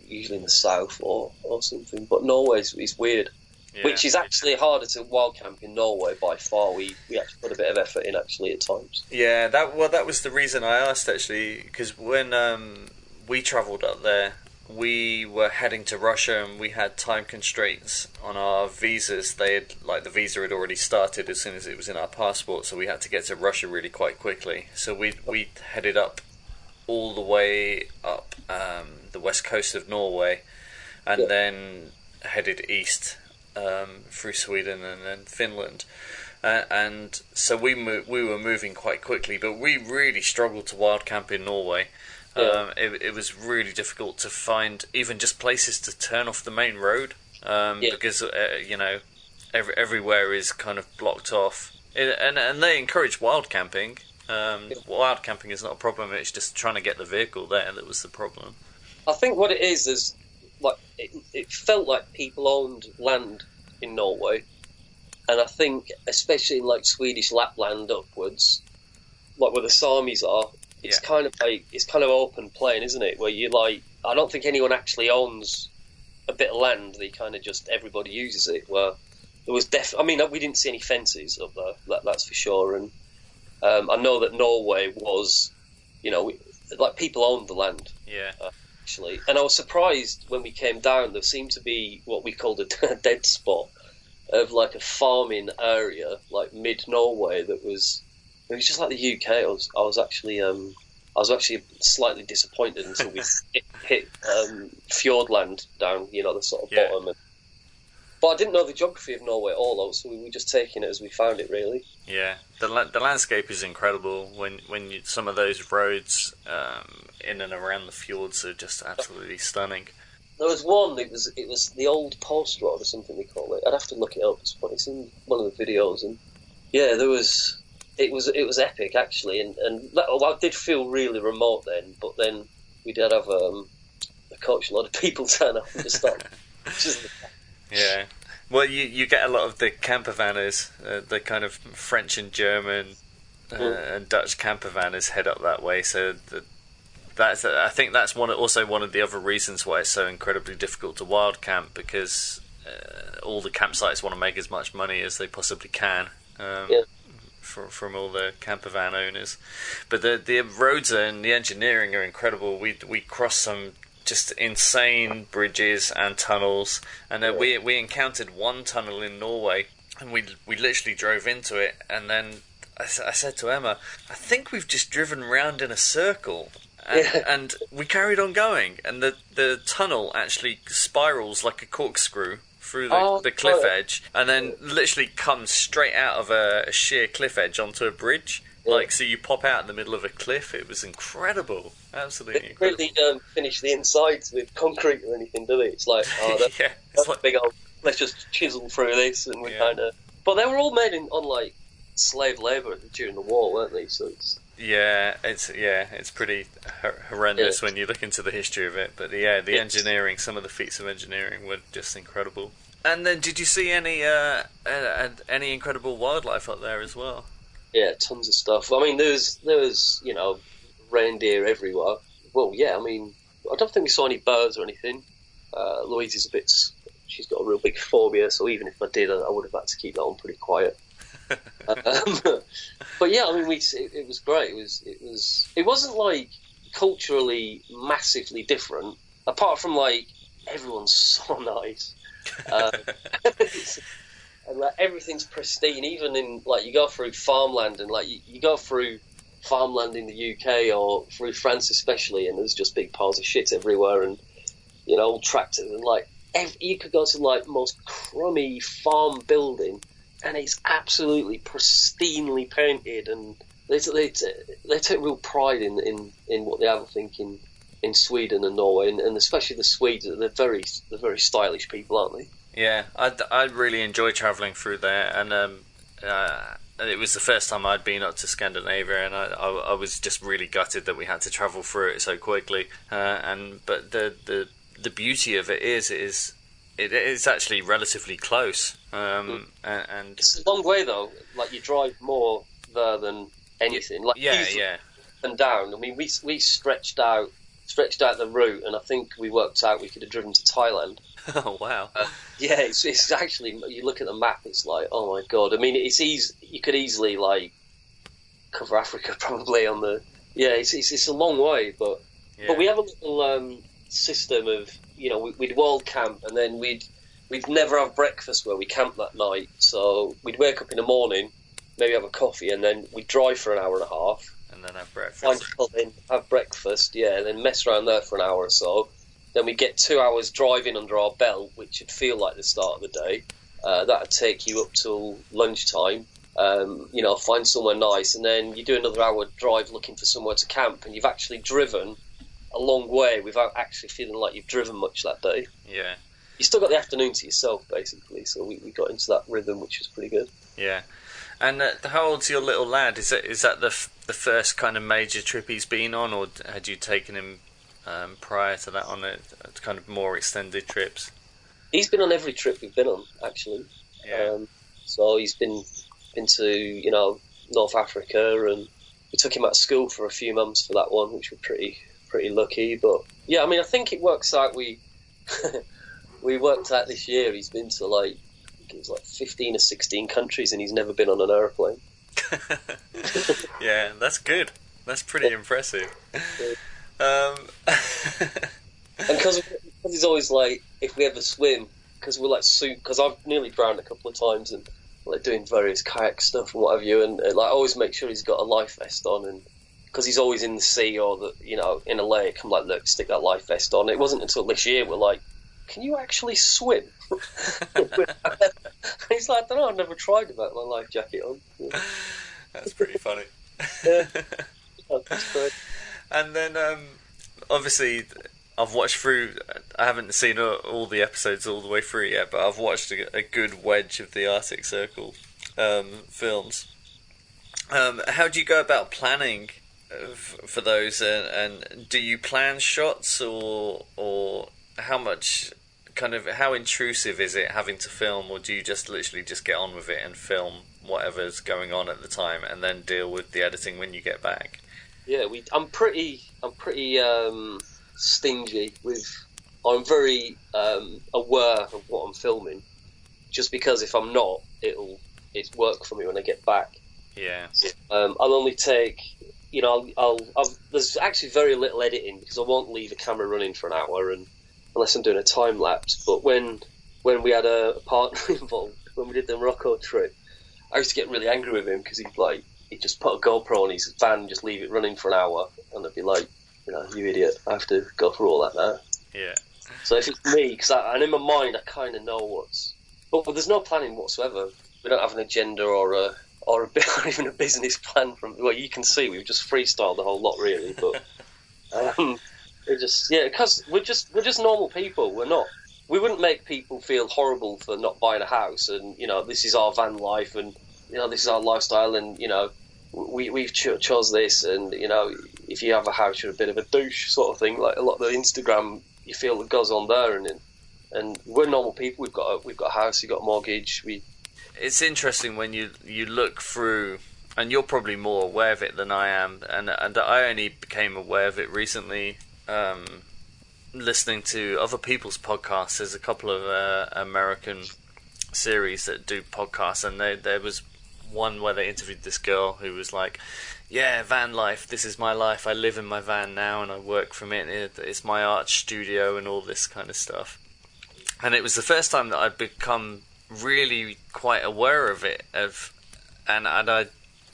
[SPEAKER 2] usually in the south or something. But Norway is weird, which is actually harder to wild camp in Norway by far. We actually put a bit of effort in actually at times.
[SPEAKER 1] Yeah, that was the reason I asked actually, because when we travelled up there, we were heading to Russia and we had time constraints on our visas. The visa had already started as soon as it was in our passport, so we had to get to Russia really quite quickly. So we headed up all the way up the west coast of Norway, and then headed east through Sweden and then Finland. And so we were moving quite quickly, but we really struggled to wild camp in Norway. It was really difficult to find even just places to turn off the main road, because everywhere is kind of blocked off, and they encourage wild camping. Wild camping is not a problem; it's just trying to get the vehicle there that was the problem.
[SPEAKER 2] I think what it is like it felt like people owned land in Norway, and I think especially in like Swedish Lapland upwards, like where the Samis are. It's kind of open plain, isn't it? Where I don't think anyone actually owns a bit of land. They kind of just everybody uses it. Where there was we didn't see any fences up there. That's for sure. And I know that Norway was, like people owned the land.
[SPEAKER 1] Yeah.
[SPEAKER 2] Actually, and I was surprised when we came down. There seemed to be what we called a dead spot of like a farming area, like mid Norway. It was just like the UK. I was actually slightly disappointed until we hit Fjordland down, the sort of bottom. But I didn't know the geography of Norway at all, so we were just taking it as we found it, really.
[SPEAKER 1] Yeah, the landscape is incredible. When some of those roads in and around the fjords are just absolutely stunning.
[SPEAKER 2] There was one. It was the old post road or something they call it. I'd have to look it up. It's in one of the videos, and yeah, there was. It was epic actually, and I did feel really remote then. But then we did have a coach, a lot of people turn up and just start.
[SPEAKER 1] Yeah, well, you get a lot of the campervanners, the kind of French and German and Dutch campervanners head up that way. So I think that's one of the other reasons why it's so incredibly difficult to wild camp, because all the campsites want to make as much money as they possibly can. From all the campervan owners, but the roads and the engineering are incredible. We crossed some just insane bridges and tunnels, and we encountered one tunnel in Norway, and we literally drove into it, and then I said to Emma, I think we've just driven round in a circle. And we carried on going, and the tunnel actually spirals like a corkscrew through the cliff edge, and then literally comes straight out of a sheer cliff edge onto a bridge. So you pop out in the middle of a cliff. It was incredible, absolutely incredible.
[SPEAKER 2] They really don't finish the insides with concrete or anything, do they? It's like, that's like big old. Let's just chisel through this, and we kind of. But they were all made on like slave labour during the war, weren't they? So it's.
[SPEAKER 1] It's pretty horrendous when you look into the history of it. But the engineering, some of the feats of engineering were just incredible. And then, did you see any incredible wildlife up there as well?
[SPEAKER 2] Yeah, tons of stuff. I mean, there was reindeer everywhere. Well, yeah, I mean, I don't think we saw any birds or anything. Louise is she's got a real big phobia, so even if I did, I would have had to keep that on pretty quiet. But yeah, I mean, it was great. It wasn't like culturally massively different, apart from like everyone's so nice. Um, and like everything's pristine. Even in like you go through farmland and like you go through farmland in the UK or through France especially, and there's just big piles of shit everywhere, and old tractors, and like you could go to like most crummy farm building, and it's absolutely pristinely painted, and they take real pride in what they have, I think, in Sweden and Norway, and especially the Swedes. They're very stylish people, aren't they?
[SPEAKER 1] Yeah, I really enjoy travelling through there, and it was the first time I'd been up to Scandinavia, and I was just really gutted that we had to travel through it so quickly. But the beauty of it is actually relatively close. And
[SPEAKER 2] it's a long way though. Like you drive more there than anything. Like
[SPEAKER 1] yeah.
[SPEAKER 2] And down. I mean, we stretched out the route, and I think we worked out we could have driven to Thailand.
[SPEAKER 1] Oh wow!
[SPEAKER 2] Yeah, it's actually, you look at the map, it's like, oh my god. I mean, it's easy. You could easily like cover Africa probably on the. Yeah, it's a long way, but we have a little system of we'd world camp, and then we'd never have breakfast where we camped that night. So we'd wake up in the morning, maybe have a coffee, and then we'd drive for an hour and a half,
[SPEAKER 1] and then have breakfast.
[SPEAKER 2] Have breakfast, and then mess around there for an hour or so. Then we get 2 hours driving under our belt, which would feel like the start of the day. That would take you up till lunchtime. Find somewhere nice, and then you do another hour drive looking for somewhere to camp, and you've actually driven a long way without actually feeling like you've driven much that day.
[SPEAKER 1] Yeah.
[SPEAKER 2] You still got the afternoon to yourself, basically, so we got into that rhythm, which was pretty good.
[SPEAKER 1] Yeah. And how old's your little lad? Is that the first kind of major trip he's been on, or had you taken him prior to that on a kind of more extended trips?
[SPEAKER 2] He's been on every trip we've been on, actually.
[SPEAKER 1] Yeah.
[SPEAKER 2] So he's been to North Africa, and we took him out of school for a few months for that one, which we're pretty lucky. But yeah, I mean, I think it works out. We worked out this year he's been to like, I think it was like 15 or 16 countries, and he's never been on an aeroplane.
[SPEAKER 1] Yeah, that's good. That's pretty impressive.
[SPEAKER 2] And because he's always like, if we ever swim, because we're like because I've nearly drowned a couple of times, and like doing various kayak stuff and what have you, and like I always make sure he's got a life vest on, and because he's always in the sea or in a lake, I'm like, look, stick that life vest on. It wasn't until this year we're like, can you actually swim? He's like, I don't know, I've never tried without my life jacket on.
[SPEAKER 1] That's pretty funny.
[SPEAKER 2] Yeah, that's great.
[SPEAKER 1] And then, obviously, I've watched through. I haven't seen all the episodes all the way through yet, but I've watched a good wedge of the Arctic Circle films. How do you go about planning for those? And do you plan shots, or how much? Kind of, how intrusive is it having to film, or do you just literally just get on with it and film whatever's going on at the time, and then deal with the editing when you get back?
[SPEAKER 2] Yeah, I'm pretty stingy with. I'm very aware of what I'm filming, just because if I'm not, it's work for me when I get back.
[SPEAKER 1] Yeah.
[SPEAKER 2] I'll only take. There's actually very little editing because I won't leave a camera running for an hour, and unless I'm doing a time lapse. But when we had a partner involved, when we did the Morocco trip, I used to get really angry with him because he'd just put a GoPro on his van and just leave it running for an hour, and I'd be like, you idiot, I have to go through all that now.
[SPEAKER 1] Yeah.
[SPEAKER 2] So if it's me, and in my mind I kind of know but there's no planning whatsoever. We don't have an agenda or even a business plan from. Well, you can see we've just freestyled the whole lot really, but because we're just normal people. We wouldn't make people feel horrible for not buying a house, and this is our van life, and this is our lifestyle, and we've chose this, and if you have a house, you're a bit of a douche sort of thing. Like a lot of the Instagram, you feel that goes on there, and we're normal people. We've got a house, we've got a mortgage.
[SPEAKER 1] It's interesting when you look through, and you're probably more aware of it than I am, and I only became aware of it recently, listening to other people's podcasts. There's a couple of American series that do podcasts, and there was one where they interviewed this girl who was like, yeah, van life, this is my life, I live in my van now and I work from it, it's my art studio and all this kind of stuff. And it was the first time that I'd become really quite aware of it, and I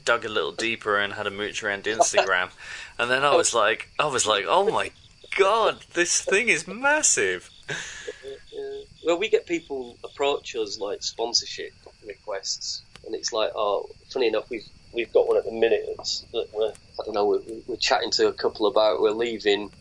[SPEAKER 1] dug a little deeper and had a mooch around Instagram, and then I was like, oh my god, this thing is massive.
[SPEAKER 2] Well, we get people approach us like sponsorship requests, and it's like, oh, funny enough, we've got one at the minute that we're chatting to a couple about. We're leaving.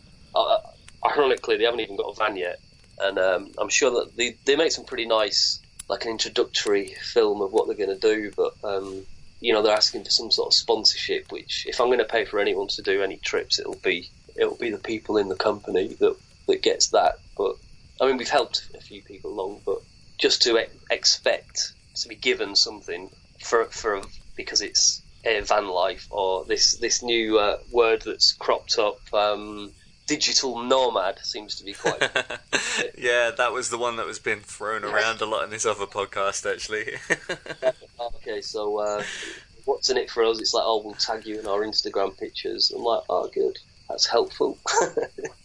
[SPEAKER 2] Ironically, they haven't even got a van yet, and I'm sure that they make some pretty nice, like an introductory film of what they're going to do, but they're asking for some sort of sponsorship, which if I'm going to pay for anyone to do any trips, it'll be the people in the company that gets that. But I mean, we've helped a few people along, but just to expect to be given something for because it's van life, or this new word that's cropped up, digital nomad, seems to be quite
[SPEAKER 1] yeah, that was the one that was being thrown around a lot in this other podcast, actually.
[SPEAKER 2] Okay, so what's in it for us? It's like, oh, we'll tag you in our Instagram pictures. I'm like, oh, good, that's helpful.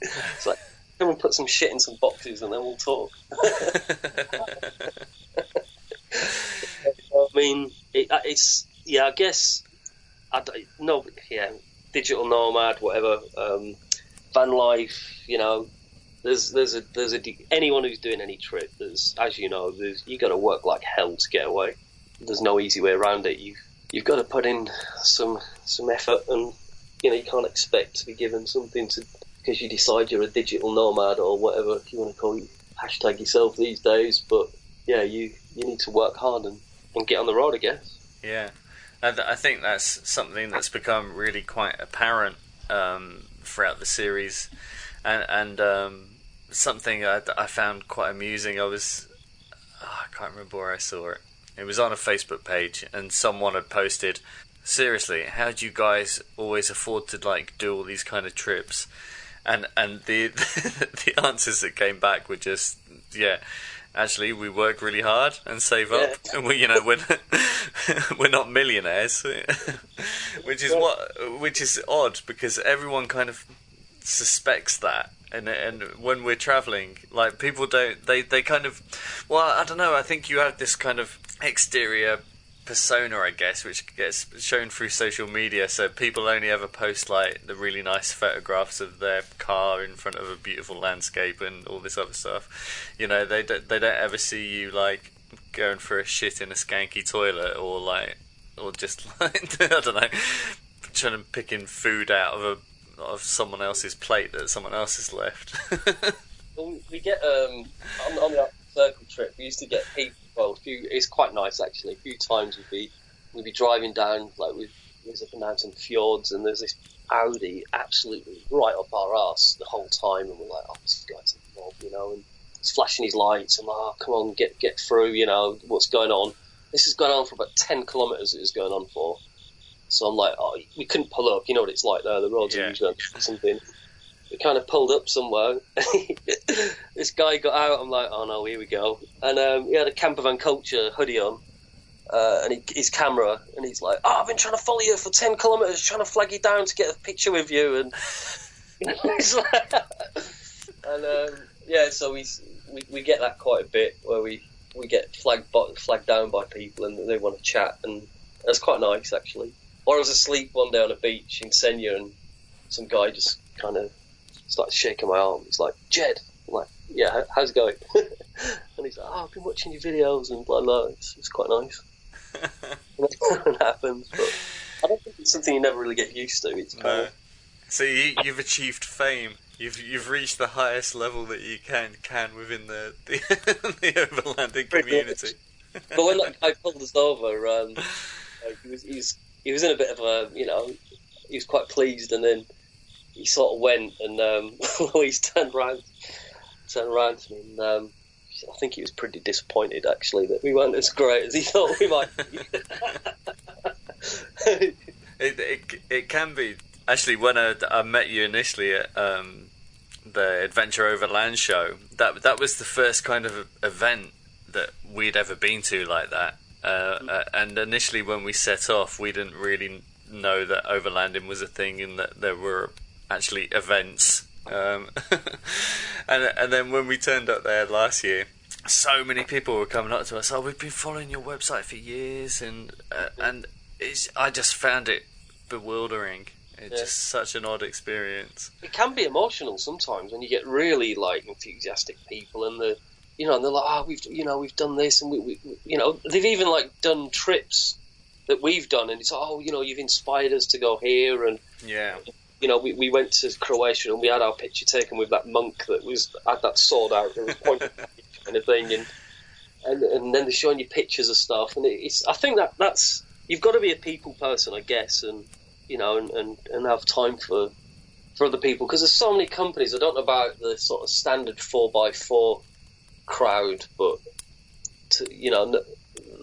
[SPEAKER 2] It's like, come and put some shit in some boxes and then we'll talk. I mean, it's I guess digital nomad, whatever, van life. There's anyone who's doing any trip. As you know, you got to work like hell to get away. There's no easy way around it. You've got to put in some effort, and you can't expect to be given something because you decide you're a digital nomad or whatever you want to call it, hashtag yourself these days. But yeah, you need to work hard and get on the road, I guess.
[SPEAKER 1] Yeah, I think that's something that's become really quite apparent throughout the series, and something I found quite amusing. I can't remember where I saw it. It was on a Facebook page, and someone had posted, seriously, how do you guys always afford to do all these kind of trips? And the the answers that came back were just, actually, we work really hard and save up, and we're not millionaires, which is odd, because everyone kind of suspects that, and when we're traveling, people don't, they kind of, I don't know, I think you have this kind of exterior persona, I guess, which gets shown through social media, so people only ever post the really nice photographs of their car in front of a beautiful landscape and all this other stuff. They don't ever see you going for a shit in a skanky toilet, or just I don't know, trying to picking food out of someone else's plate that someone else has left.
[SPEAKER 2] Well, we get on the circle trip, we used to get people. Well, it's quite nice actually. A few times we'd be driving down, there's up and down some fjords, and there's this Audi absolutely right up our arse the whole time, and we're like, oh, this guy's a mob, and he's flashing his lights, and come on, get through, what's going on. This has gone on for about 10 kilometres. It was going on for. So I'm like, oh, we couldn't pull up. You know what it's like there. The roads are usually something. We kind of pulled up somewhere. This guy got out. I'm like, oh no, here we go. And he had a Campervan Culture hoodie on, and his camera, and he's like, oh, I've been trying to follow you for 10 kilometres, trying to flag you down to get a picture with you. And it's like, and so we get that quite a bit, where we get flagged down by people and they want to chat, and that's quite nice actually. Or I was asleep one day on a beach in Senya, and some guy just kind of started shaking my arm. He's like, Jed. I'm like, yeah, how's it going? And he's like, oh, I've been watching your videos and blah blah. It's quite nice. It happens, but I don't think it's something you never really get used to. It's kind of...
[SPEAKER 1] So you've achieved fame. You've reached the highest level that you can within the overlanding community.
[SPEAKER 2] But when that guy pulled us over, he was in a bit of a, he was quite pleased, and then he sort of went, and Louise turned around to me, and I think he was pretty disappointed actually that we weren't as great as he thought we might be.
[SPEAKER 1] It can be. Actually, when I met you initially at the Adventure Overland show, that was the first kind of event that we'd ever been to like that. And initially when we set off, we didn't really know that overlanding was a thing and that there were actually events. And then when we turned up there last year, so many people were coming up to us. Oh, we've been following your website for years, and I just found it bewildering. It's just such an odd experience.
[SPEAKER 2] It can be emotional sometimes when you get really like enthusiastic people, and they're like, oh, we've done this, and we they've even like done trips that we've done, and it's you've inspired us to go here, and we went to Croatia and we had our picture taken with that monk that had that sword out and was pointing kind of thing, and then they're showing you pictures of stuff, and I think that's you've got to be a people person, I guess, and and have time for other people, because there's so many companies. I don't know about the sort of standard 4x4 crowd, but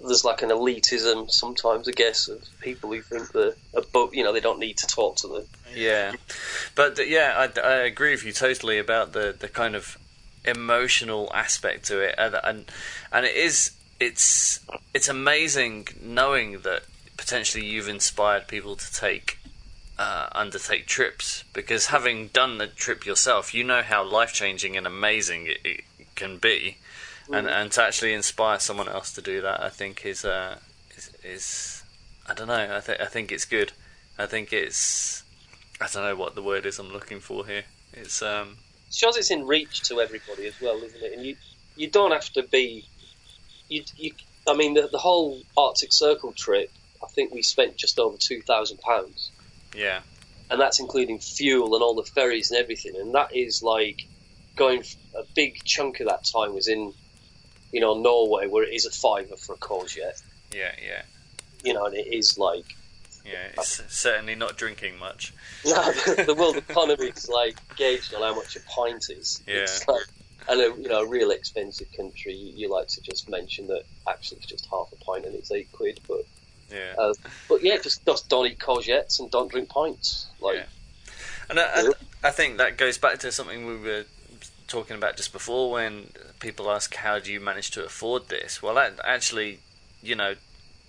[SPEAKER 2] there's like an elitism sometimes, I guess, of people who think that they don't need to talk to them.
[SPEAKER 1] Yeah, but I agree with you totally about the kind of emotional aspect to it, and it's amazing knowing that potentially you've inspired people to undertake trips, because having done the trip yourself, you know how life-changing and amazing it can be, and to actually inspire someone else to do that, I think is I don't know, I think it's good. I think it's, I don't know what the word is I'm looking for here. It's
[SPEAKER 2] shows it's in reach to everybody as well, isn't it? And you don't have to be I mean, the whole Arctic Circle trip, I think we spent just over £2,000.
[SPEAKER 1] Yeah.
[SPEAKER 2] And that's including fuel and all the ferries and everything. And that is like a big chunk of that time was in, Norway, where it is a fiver for a courgette.
[SPEAKER 1] Yeah.
[SPEAKER 2] And it is like...
[SPEAKER 1] Yeah, it's certainly not drinking much.
[SPEAKER 2] No, the world economy is like gauged on how much a pint is.
[SPEAKER 1] Yeah.
[SPEAKER 2] And a real expensive country, you like to just mention that actually it's just half a pint and it's £8, but...
[SPEAKER 1] Yeah.
[SPEAKER 2] But just don't eat courgettes and don't drink pints.
[SPEAKER 1] And I think that goes back to something we were talking about just before, when people ask, how do you manage to afford this? Well, actually,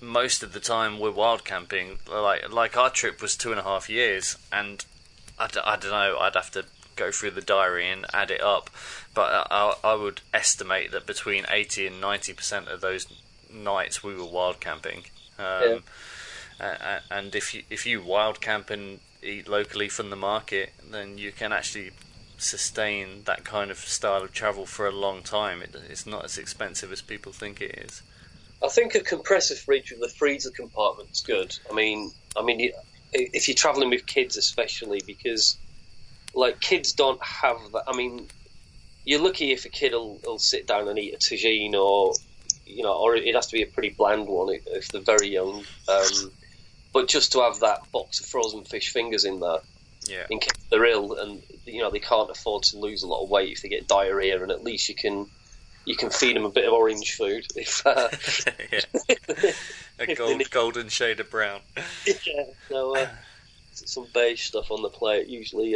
[SPEAKER 1] most of the time we're wild camping. Like our trip was 2.5 years, and I don't know, I'd have to go through the diary and add it up, but I would estimate that between 80 and 90% of those nights we were wild camping. And if you wild camp and eat locally from the market, then you can actually sustain that kind of style of travel for a long time. It's not as expensive as people think it is.
[SPEAKER 2] I think a compressor fridge with a freezer compartment's good. I mean, if you're travelling with kids, especially, because like kids don't have that. I mean, you're lucky if a kid will sit down and eat a tagine, or it has to be a pretty bland one if they're very young. But just to have that box of frozen fish fingers in there, in case they're ill, and they can't afford to lose a lot of weight if they get diarrhea, and at least you can feed them a bit of orange food if
[SPEAKER 1] a golden shade of brown.
[SPEAKER 2] Some beige stuff on the plate usually.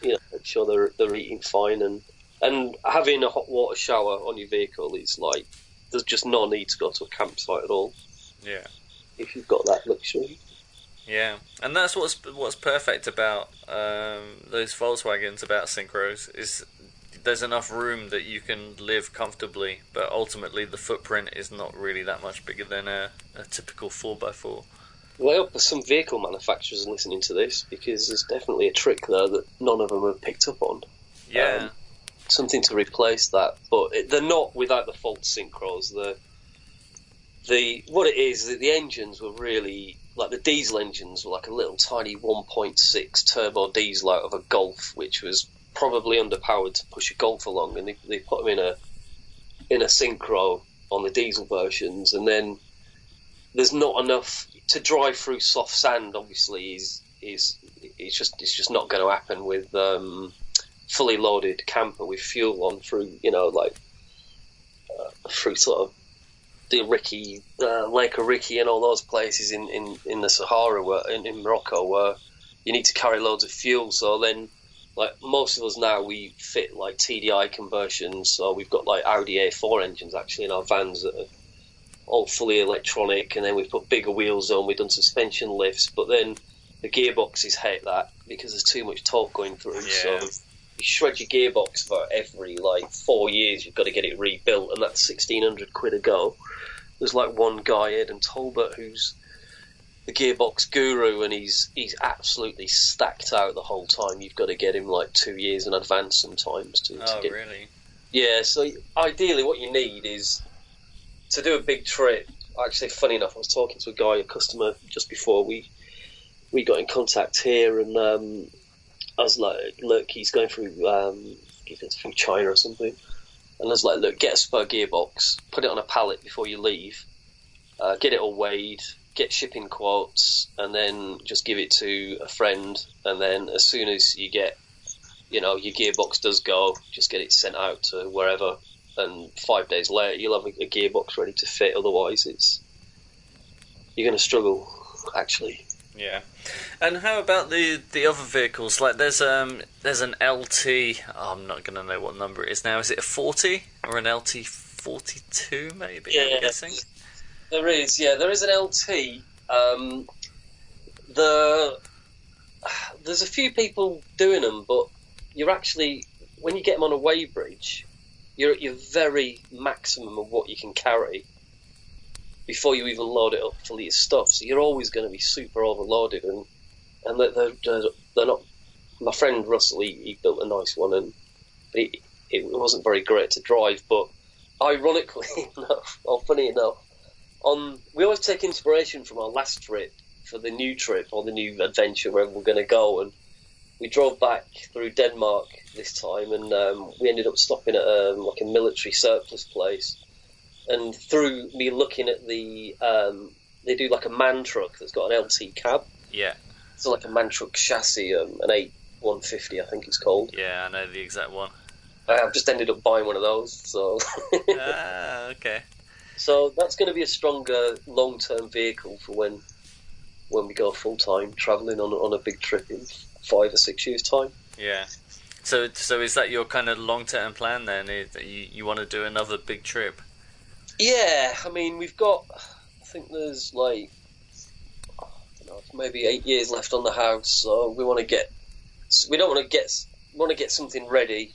[SPEAKER 2] Make sure they're eating fine, and having a hot water shower on your vehicle is like, there's just no need to go to a campsite at all.
[SPEAKER 1] Yeah.
[SPEAKER 2] If you've got that luxury.
[SPEAKER 1] Yeah, and that's what's perfect about those Volkswagens, about Synchros, is there's enough room that you can live comfortably, but ultimately the footprint is not really that much bigger than a typical 4x4.
[SPEAKER 2] Well, I hope there's some vehicle manufacturers listening to this, because there's definitely a trick there that none of them have picked up on.
[SPEAKER 1] Yeah.
[SPEAKER 2] Something to replace that, but they're not without the fault synchros. What it is, the engines were really, like the diesel engines were like a little tiny 1.6 turbo diesel out of a Golf, which was probably underpowered to push a Golf along, and they put them in a synchro on the diesel versions, and then there's not enough to drive through soft sand. Obviously, it's just not going to happen with fully loaded camper with fuel on through through sort of the Riki, Lake of Riki, and all those places in the Sahara, in Morocco, where you need to carry loads of fuel. So then, like most of us now, we fit like TDI conversions. So we've got like Audi A4 engines actually in our vans that all fully electronic, and then we've put bigger wheels on, we've done suspension lifts, but then the gearboxes hate that because there's too much torque going through. So you shred your gearbox for every 4 years, you've got to get it rebuilt, and that's £1,600 a go. There's one guy, Ed and Tolbert, who's the gearbox guru, and he's absolutely stacked out the whole time. You've got to get him 2 years in advance sometimes to get.
[SPEAKER 1] Really?
[SPEAKER 2] Yeah, so ideally what you need is to do a big trip. Actually, funny enough, I was talking to a customer, just before we got in contact here, and I was like, look, he's going through China or something, and I was like, look, get a spur gearbox, put it on a pallet before you leave, get it all weighed, get shipping quotes, and then just give it to a friend, and then as soon as you get, your gearbox does go, just get it sent out to wherever, and 5 days later you'll have a gearbox ready to fit. Otherwise you're going to struggle, actually.
[SPEAKER 1] Yeah. And how about the other vehicles? There's an LT, I'm not going to know what number it is now. Is it a 40 or an LT 42 maybe?
[SPEAKER 2] Yeah,
[SPEAKER 1] I'm guessing.
[SPEAKER 2] There is an LT. There's a few people doing them, but you're actually, when you get them on a weighbridge, you're at your very maximum of what you can carry before you even load it up full of your stuff. So you're always going to be super overloaded, and they're not. My friend Russell, he built a nice one, and it wasn't very great to drive. But ironically enough, or funny enough, we always take inspiration from our last trip for the new trip or the new adventure wherever we're going to go, and we drove back through Denmark this time, and we ended up stopping at a military surplus place. And through me looking at they do a MAN truck that's got an LT cab.
[SPEAKER 1] Yeah.
[SPEAKER 2] So a MAN truck chassis, an 8150 I think it's called.
[SPEAKER 1] Yeah, I know the exact one.
[SPEAKER 2] I've just ended up buying one of those. So.
[SPEAKER 1] Okay.
[SPEAKER 2] So that's going to be a stronger long-term vehicle for when we go full-time travelling on a big trip in 5 or 6 years' time.
[SPEAKER 1] Yeah. So is that your kind of long-term plan then? That you want to do another big trip?
[SPEAKER 2] Yeah, I mean, we've got, I think there's maybe 8 years left on the house, so we want to get something ready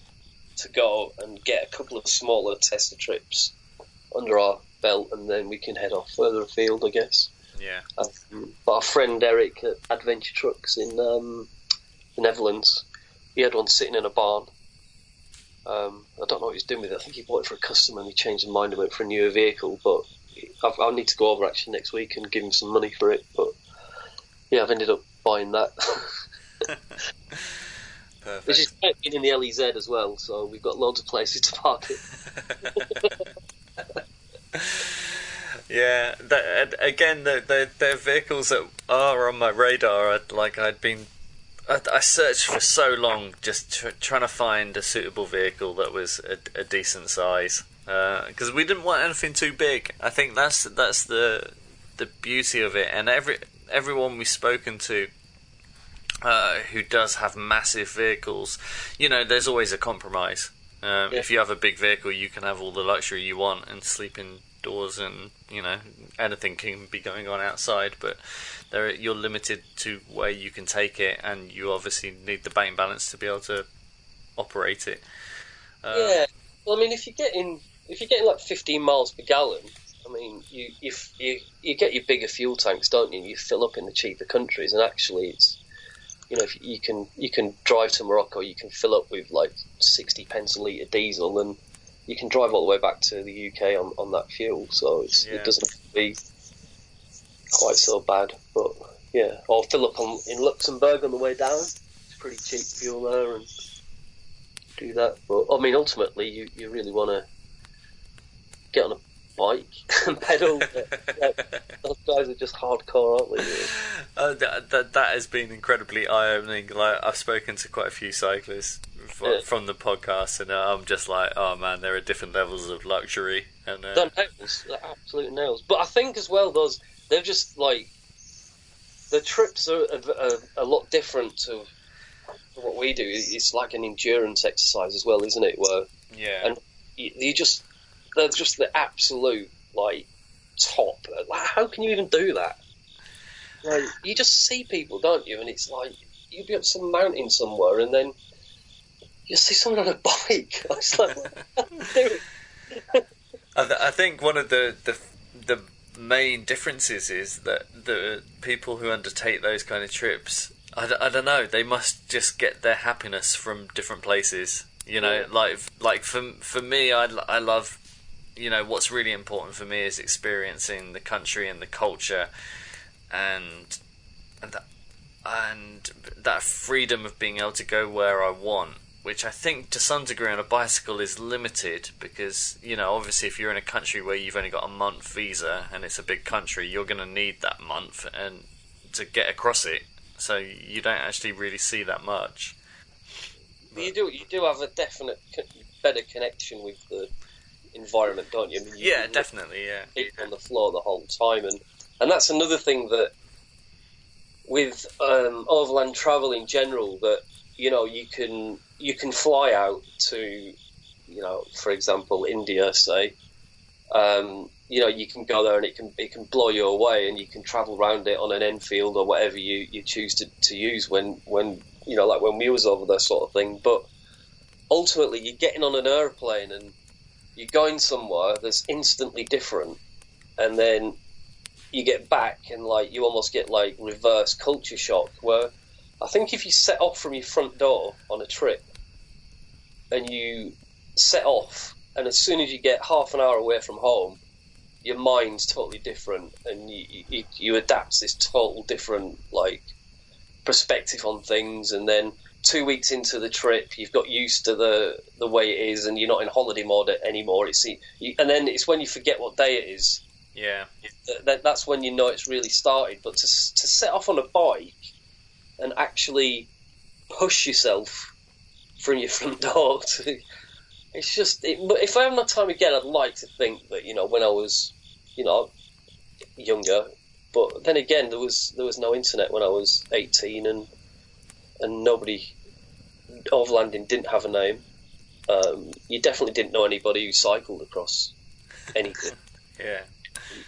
[SPEAKER 2] to go and get a couple of smaller tester trips under our belt, and then we can head off further afield, I guess.
[SPEAKER 1] Yeah.
[SPEAKER 2] But our friend Eric at Adventure Trucks in the Netherlands, he had one sitting in a barn. I don't know what he's doing with it. I think he bought it for a customer and he changed his mind and went for a newer vehicle. But I'll need to go over actually next week and give him some money for it. But yeah, I've ended up buying that.
[SPEAKER 1] Perfect.
[SPEAKER 2] Which is in the LEZ as well, so we've got loads of places to park it.
[SPEAKER 1] Yeah, they're vehicles that are on my radar. I searched for so long just trying to find a suitable vehicle that was a decent size, because we didn't want anything too big. I think that's the beauty of it. And everyone we've spoken to who does have massive vehicles, there's always a compromise. If you have a big vehicle, you can have all the luxury you want and sleep indoors, and anything can be going on outside, but you're limited to where you can take it, and you obviously need the bank balance to be able to operate it.
[SPEAKER 2] Yeah, well, I mean, if you're getting 15 miles per gallon, I mean, you get your bigger fuel tanks, don't you? You fill up in the cheaper countries, and actually, it's if you can drive to Morocco, you can fill up with 60 pence a litre diesel, and you can drive all the way back to the UK on that fuel. So it doesn't have to be quite so bad. But yeah, or fill up in Luxembourg on the way down. It's pretty cheap fuel there, and do that. But I mean, ultimately, you really want to get on a bike and pedal. Those guys are just hardcore, aren't they?
[SPEAKER 1] That has been incredibly eye-opening. I've spoken to quite a few cyclists from the podcast, and I'm just like, oh man, there are different levels of luxury. And
[SPEAKER 2] they're nails, they're absolute nails. But I think as well, they're just the trips are a lot different to what we do. It's like an endurance exercise as well, isn't it? Where
[SPEAKER 1] yeah,
[SPEAKER 2] and they're just the absolute top. Like, how can you even do that? Like, you just see people, don't you? And it's like you'd be up some mountain somewhere, and then you see someone on a bike. I was like, what are you doing?
[SPEAKER 1] I think one of the main differences is that the people who undertake those kind of trips, I don't know, they must just get their happiness from different places. You know, like for me, I love, you know, what's really important for me is experiencing the country and the culture, and that freedom of being able to go where I want, which I think to some degree on a bicycle is limited because, you know, obviously if you're in a country where you've only got a month visa and it's a big country, you're going to need that month and to get across it, so you don't actually really see that much.
[SPEAKER 2] You do have a definite better connection with the environment, don't you? I mean,
[SPEAKER 1] yeah, definitely, yeah.
[SPEAKER 2] People on the floor the whole time, and that's another thing that with overland travel in general, that, you know, you can fly out to, you know, for example, India, say, you know, you can go there and it can blow you away, and you can travel around it on an Enfield or whatever you choose to use when you know, like when we was over there, sort of thing. But ultimately, you're getting on an airplane and you're going somewhere that's instantly different, and then you get back and like you almost get like reverse culture shock. Where I think if you set off from your front door on a trip and you set off, and as soon as you get half an hour away from home, your mind's totally different, and you adapt this total different like perspective on things. And then 2 weeks into the trip, you've got used to the way it is, and you're not in holiday mode anymore. And then it's when you forget what day it is.
[SPEAKER 1] Yeah,
[SPEAKER 2] that's when you know it's really started. But to set off on a bike and actually push yourself from your front door to, it's just. But if I have my time again, I'd like to think that, you know, when I was, you know, younger. But then again, there was no internet when I was 18, and nobody, overlanding didn't have a name. You definitely didn't know anybody who cycled across anything.
[SPEAKER 1] Yeah.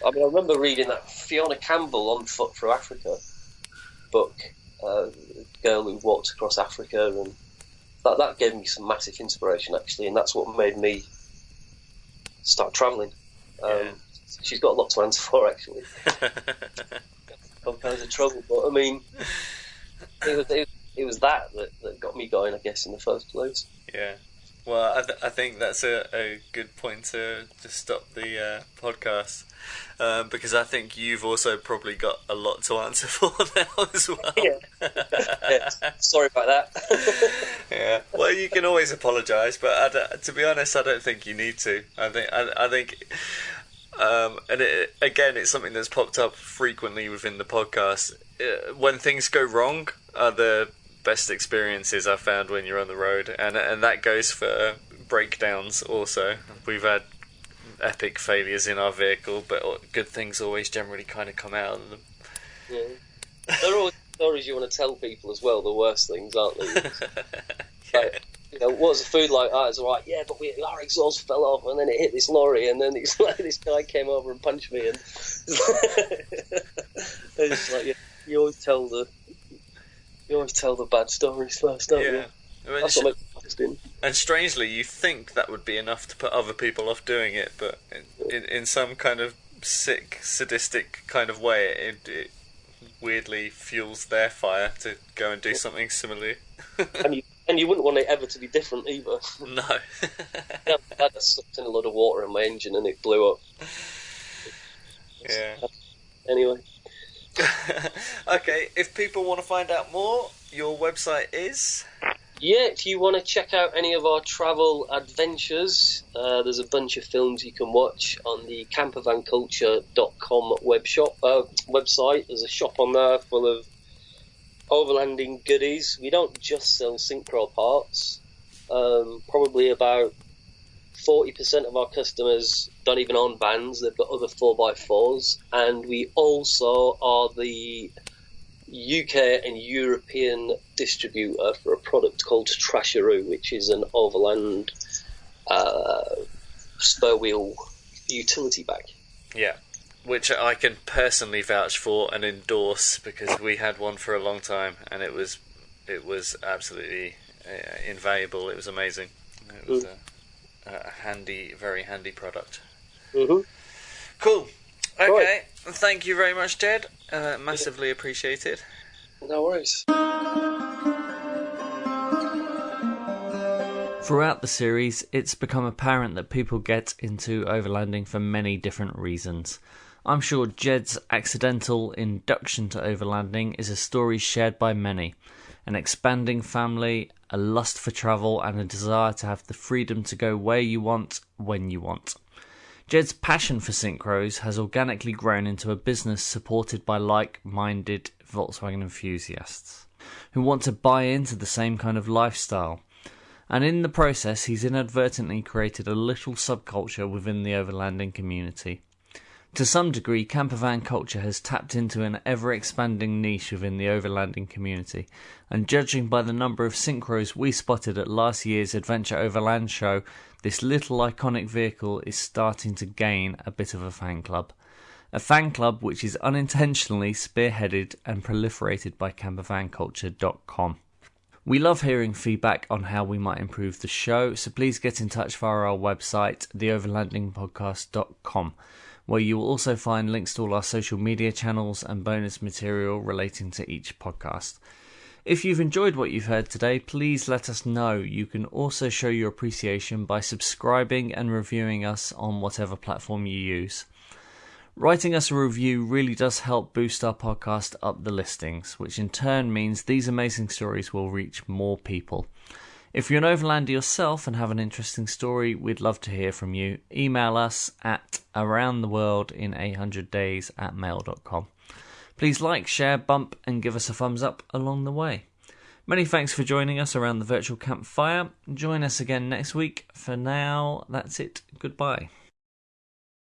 [SPEAKER 2] I mean, I remember reading that Fiona Campbell On Foot Through Africa book, the girl who walked across Africa, and that gave me some massive inspiration, actually, and that's what made me start travelling. She's got a lot to answer for, actually. All kinds of trouble, but I mean, it was that got me going, I guess, in the first place.
[SPEAKER 1] Yeah. Well, I think that's a good point to stop the podcast, because I think you've also probably got a lot to answer for now as well.
[SPEAKER 2] Yeah. Sorry about that.
[SPEAKER 1] Yeah. Well, you can always apologise, but to be honest, I don't think you need to. I think. And again, it's something that's popped up frequently within the podcast. When things go wrong are the best experiences I've found when you're on the road, and that goes for breakdowns also. We've had epic failures in our vehicle, but good things always generally kind of come out of them.
[SPEAKER 2] Yeah. They're always stories you want to tell people as well, the worst things, aren't they?
[SPEAKER 1] Yeah.
[SPEAKER 2] Like, you know, what's the food like? Oh, it's alright, yeah, but our exhaust fell off, and then it hit this lorry, and then it's like this guy came over and punched me, and it's like, you always tell the bad stories first, don't you?
[SPEAKER 1] I mean,
[SPEAKER 2] that's what makes it interesting.
[SPEAKER 1] And strangely, you think that would be enough to put other people off doing it, but in some kind of sick, sadistic kind of way, it weirdly fuels their fire to go and do something similar.
[SPEAKER 2] And you wouldn't want it ever to be different either.
[SPEAKER 1] No.
[SPEAKER 2] I had sucked in a lot of water in my engine and it blew up.
[SPEAKER 1] Yeah.
[SPEAKER 2] Anyway.
[SPEAKER 1] Okay, if people want to find out more, your website is?
[SPEAKER 2] Yeah, if you want to check out any of our travel adventures, there's a bunch of films you can watch on the campervanculture.com website. There's a shop on there full of overlanding goodies. We don't just sell synchro parts. Probably about 40% of our customers don't even own vans. They've got other 4x4s. And we also are the UK and European distributor for a product called Trasharoo, which is an overland spur wheel utility bag.
[SPEAKER 1] Yeah. which I can personally vouch for and endorse, because we had one for a long time, and it was absolutely invaluable. It was amazing. It was a handy, very handy product.
[SPEAKER 2] Mm-hmm.
[SPEAKER 1] Cool. Okay.
[SPEAKER 2] Right.
[SPEAKER 1] Thank you very much, Jed. Massively appreciated.
[SPEAKER 2] No worries.
[SPEAKER 1] Throughout the series, it's become apparent that people get into overlanding for many different reasons. I'm sure Jed's accidental induction to overlanding is a story shared by many. An expanding family, a lust for travel, and a desire to have the freedom to go where you want, when you want. Jed's passion for synchros has organically grown into a business supported by like-minded Volkswagen enthusiasts who want to buy into the same kind of lifestyle. And in the process, he's inadvertently created a little subculture within the overlanding community. To some degree, campervan culture has tapped into an ever-expanding niche within the overlanding community, and judging by the number of synchros we spotted at last year's Adventure Overland show, this little iconic vehicle is starting to gain a bit of a fan club. A fan club which is unintentionally spearheaded and proliferated by campervanculture.com. We love hearing feedback on how we might improve the show, so please get in touch via our website, theoverlandingpodcast.com, where you will also find links to all our social media channels and bonus material relating to each podcast. If you've enjoyed what you've heard today, please let us know. You can also show your appreciation by subscribing and reviewing us on whatever platform you use. Writing us a review really does help boost our podcast up the listings, which in turn means these amazing stories will reach more people. If you're an overlander yourself and have an interesting story, we'd love to hear from you. Email us at aroundtheworldin800days@mail.com. Please like, share, bump and give us a thumbs up along the way. Many thanks for joining us around the virtual campfire. Join us again next week. For now, that's it. Goodbye.